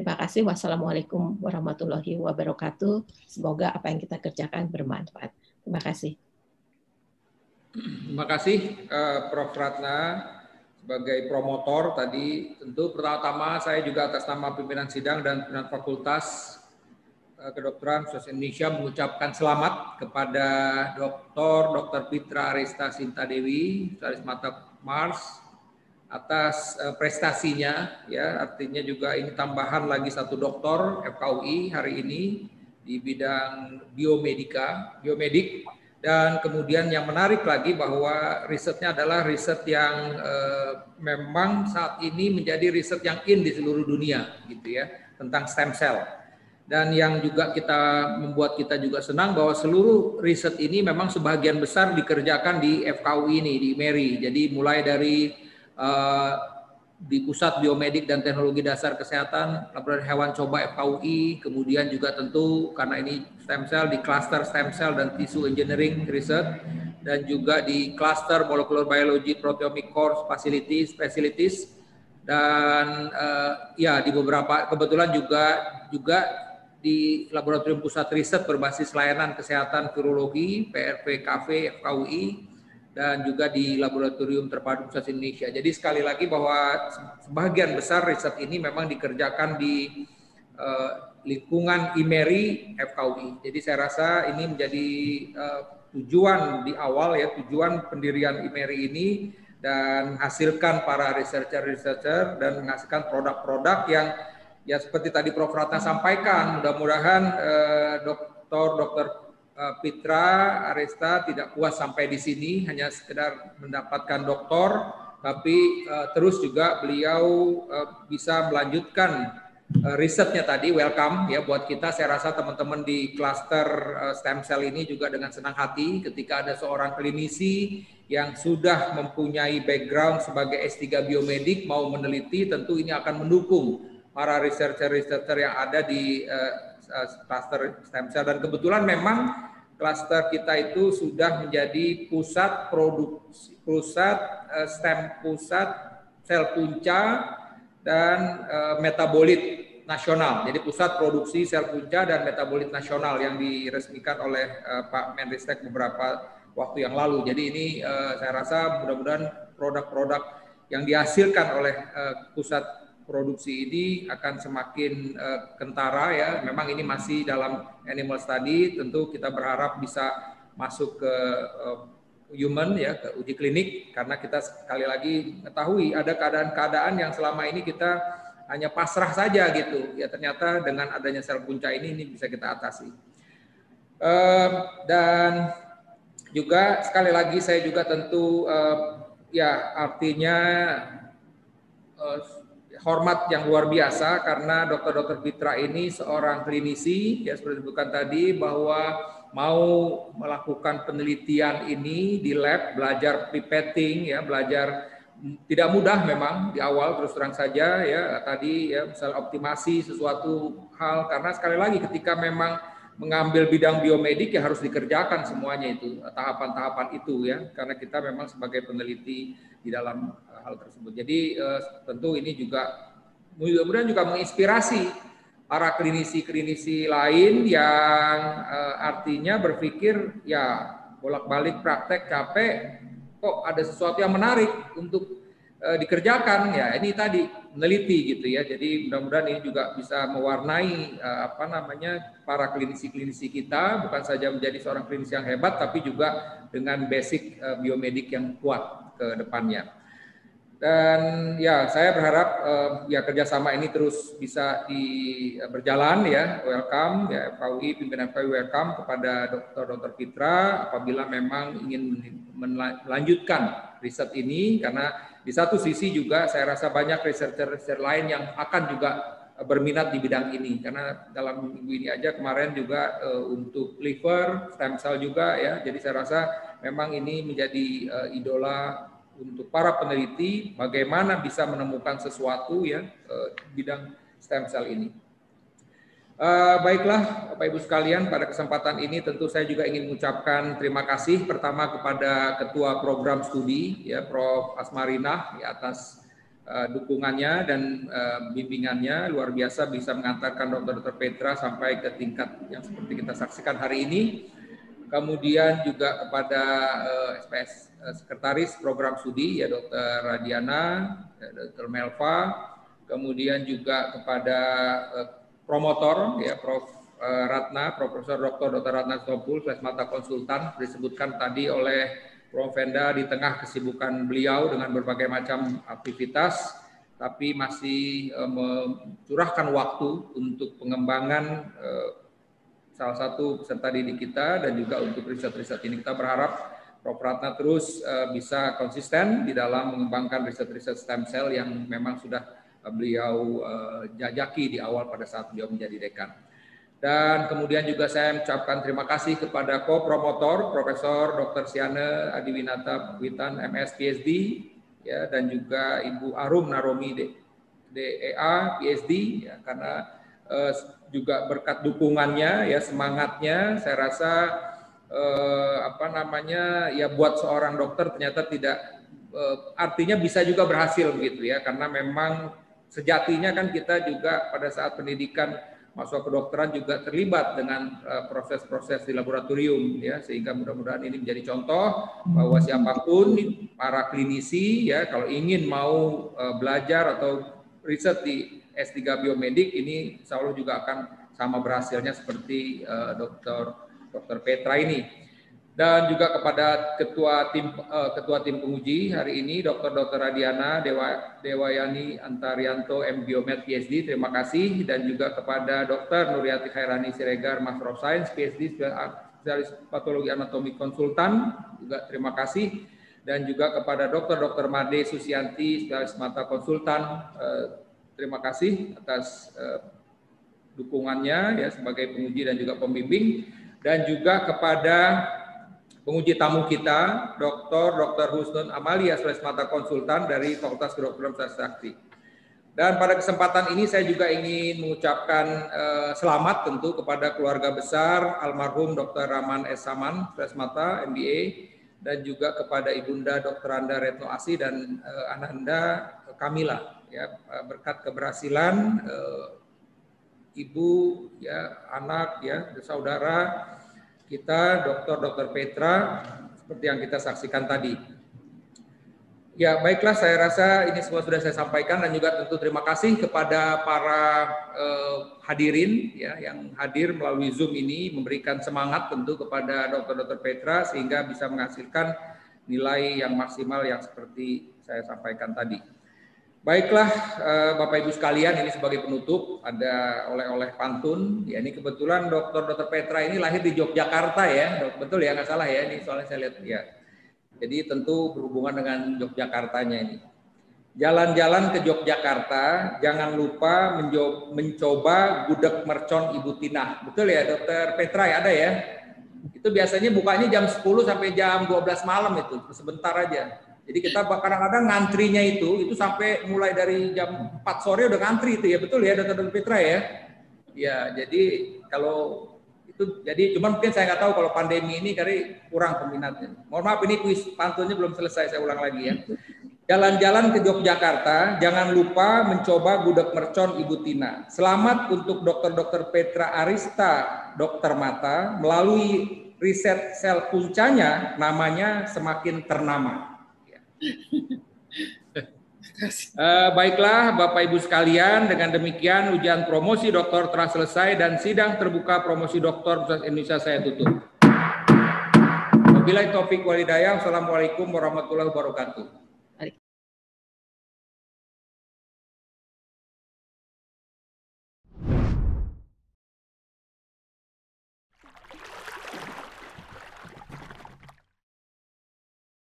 Terima kasih. Wassalamualaikum warahmatullahi wabarakatuh. Semoga apa yang kita kerjakan bermanfaat. Terima kasih. Terima kasih Prof. Ratna sebagai promotor tadi. Tentu pertama-tama saya juga atas nama pimpinan sidang dan pimpinan Fakultas Kedokteran Universitas Indonesia mengucapkan selamat kepada Dr. Pitra Arista Sinta Dewi, spesialis mata Mars, atas prestasinya, ya, artinya juga ini tambahan lagi satu doktor FKUI hari ini di bidang biomedik, dan kemudian yang menarik lagi bahwa risetnya adalah riset yang memang saat ini menjadi riset yang in di seluruh dunia, gitu ya, tentang stem cell. Dan yang juga membuat kita juga senang bahwa seluruh riset ini memang sebagian besar dikerjakan di FKUI ini, di IMERI. Jadi mulai dari di Pusat Biomedik dan Teknologi Dasar Kesehatan Laboratorium Hewan Coba FKUI, kemudian juga tentu karena ini stem cell di cluster stem cell dan tissue engineering research, dan juga di cluster molecular biology proteomic core facilities, dan ya di beberapa kebetulan juga di Laboratorium Pusat Riset Berbasis Layanan Kesehatan Virologi PRVKV FKUI, dan juga di Laboratorium Terpadu Universitas Indonesia. Jadi sekali lagi bahwa sebagian besar riset ini memang dikerjakan di lingkungan IMERI FKUI. Jadi saya rasa ini menjadi tujuan di awal, ya, tujuan pendirian IMERI ini, dan menghasilkan para researcher dan menghasilkan produk-produk yang ya seperti tadi Prof. Ratna sampaikan, mudah-mudahan Dr. Pitra Arista tidak puas sampai di sini hanya sekedar mendapatkan doktor, tapi terus juga beliau bisa melanjutkan risetnya tadi. Welcome ya buat kita. Saya rasa teman-teman di klaster stem cell ini juga dengan senang hati ketika ada seorang klinisi yang sudah mempunyai background sebagai S3 biomedik mau meneliti, tentu ini akan mendukung para researcher yang ada di klaster stem cell. Dan kebetulan memang klaster kita itu sudah menjadi pusat sel punca dan metabolit nasional. Jadi pusat produksi sel punca dan metabolit nasional yang diresmikan oleh Pak Menristek beberapa waktu yang lalu. Jadi ini saya rasa mudah-mudahan produk-produk yang dihasilkan oleh pusat produksi ini akan semakin kentara, ya. Memang ini masih dalam animal study, tentu kita berharap bisa masuk ke human, ya, ke uji klinik, karena kita sekali lagi mengetahui ada keadaan-keadaan yang selama ini kita hanya pasrah saja gitu, ya, ternyata dengan adanya sel punca ini bisa kita atasi. Dan juga sekali lagi saya juga tentu ya artinya hormat yang luar biasa karena Dr. Pitra ini seorang klinisi, ya seperti disebutkan tadi, bahwa mau melakukan penelitian ini di lab, belajar pipetting, ya, belajar tidak mudah memang di awal, terus terang saja, ya, tadi ya misal optimasi sesuatu hal, karena sekali lagi ketika memang mengambil bidang biomedik ya harus dikerjakan semuanya itu, tahapan-tahapan itu, ya, karena kita memang sebagai peneliti di dalam hal tersebut. Jadi tentu ini juga mudah-mudahan juga menginspirasi para klinisi-klinisi lain yang artinya berpikir ya bolak-balik praktek capek, kok ada sesuatu yang menarik untuk dikerjakan, ya ini tadi meneliti gitu, ya. Jadi mudah-mudahan ini juga bisa mewarnai para klinisi-klinisi kita, bukan saja menjadi seorang klinisi yang hebat, tapi juga dengan basic biomedik yang kuat ke depannya. Dan ya saya berharap ya kerjasama ini terus bisa berjalan, ya. Welcome, ya, FKUI, pimpinan FKUI welcome kepada Dr. Pitra apabila memang ingin melanjutkan riset ini, karena di satu sisi juga saya rasa banyak researcher lain yang akan juga berminat di bidang ini, karena dalam minggu ini aja kemarin juga untuk liver stem cell juga, ya. Jadi saya rasa memang ini menjadi idola untuk para peneliti bagaimana bisa menemukan sesuatu, ya, bidang stem cell ini. Baiklah Bapak Ibu sekalian, pada kesempatan ini tentu saya juga ingin mengucapkan terima kasih pertama kepada Ketua Program Studi, ya, Prof. Asmarinah, ya, atas dukungannya dan bimbingannya. Luar biasa bisa mengantarkan Dr. Petra sampai ke tingkat yang seperti kita saksikan hari ini. Kemudian juga kepada SPS Sekretaris Program Studi ya Dr. Radiana, Dr. Melva, kemudian juga kepada promotor ya Prof. Ratna, Profesor Dr. Ratna Sitompul, mata konsultan disebutkan tadi oleh Prof. Venda di tengah kesibukan beliau dengan berbagai macam aktivitas, tapi masih mencurahkan waktu untuk pengembangan salah satu peserta didik kita dan juga untuk riset-riset ini. Kita berharap Prof. Ratna terus bisa konsisten di dalam mengembangkan riset-riset stem cell yang memang sudah beliau jajaki di awal pada saat beliau menjadi dekan. Dan kemudian juga saya mengucapkan terima kasih kepada co-promotor Profesor Dr. Siane Adiwinata Witan MS PhD ya, dan juga Ibu Arum Naromi DEA PhD ya, karena juga berkat dukungannya ya, semangatnya saya rasa ya buat seorang dokter ternyata tidak artinya bisa juga berhasil begitu ya, karena memang sejatinya kan kita juga pada saat pendidikan mahasiswa kedokteran juga terlibat dengan proses-proses di laboratorium ya, sehingga mudah-mudahan ini menjadi contoh bahwa siapapun para klinisi ya kalau ingin mau belajar atau riset di S3 Biomedik ini insya Allah juga akan sama berhasilnya seperti Dr. Petra ini. Dan juga kepada ketua tim penguji hari ini Dr. Radiana Dewayani Antarianto M Biomed PhD, terima kasih, dan juga kepada Dr. Nuryati Khairani Siregar Master of Science PhD spesialis patologi anatomi konsultan juga terima kasih, dan juga kepada Dr. Made Susianti spesialis mata konsultan terima kasih atas dukungannya ya sebagai penguji dan juga pembimbing, dan juga kepada penguji tamu kita, Dr. Husnun Amalia, spesialis mata konsultan dari Fakultas Kedokteran Sakti. Dan pada kesempatan ini saya juga ingin mengucapkan selamat tentu kepada keluarga besar almarhum Dr. Rahman S. Saman, spesialis mata MBA, dan juga kepada Ibunda Dr. Anda Retno Asi dan Ananda Kamila. Ya, berkat keberhasilan ibu ya, anak ya, saudara kita Dr. Petra seperti yang kita saksikan tadi. Ya, baiklah, saya rasa ini semua sudah saya sampaikan, dan juga tentu terima kasih kepada para hadirin ya yang hadir melalui Zoom ini, memberikan semangat tentu kepada Dr. Petra sehingga bisa menghasilkan nilai yang maksimal yang seperti saya sampaikan tadi. Baiklah, Bapak Ibu sekalian, ini sebagai penutup ada oleh-oleh pantun. Ya, ini kebetulan Dr. Petra ini lahir di Yogyakarta ya, betul ya, nggak salah ya, ini soalnya saya lihat ya. Jadi tentu berhubungan dengan Yogyakartanya ini. Jalan-jalan ke Yogyakarta, jangan lupa mencoba gudeg mercon Ibu Tinah. Betul ya, Dr. Petra ya, ada ya? Itu biasanya bukanya jam 10 sampai jam 12 malam itu, sebentar aja. Jadi kita kadang-kadang ngantrinya itu sampai mulai dari jam 4 sore udah ngantri itu ya, betul ya Dr. Petra ya? Ya, jadi kalau itu, jadi cuman mungkin saya nggak tahu kalau pandemi ini kali kurang peminatnya. Mohon maaf, ini kuis pantunnya belum selesai, saya ulang lagi ya. Jalan-jalan ke Yogyakarta, jangan lupa mencoba gudeg mercon Ibu Tina. Selamat untuk Dr. Petra Arista, dokter mata, melalui riset sel puncanya, namanya semakin ternama. Baiklah Bapak Ibu sekalian, dengan demikian ujian promosi doktor telah selesai dan sidang terbuka promosi doktor Universitas Indonesia saya tutup. Wabillahi taufiq wal hidayah. Wassalamualaikum warahmatullahi wabarakatuh.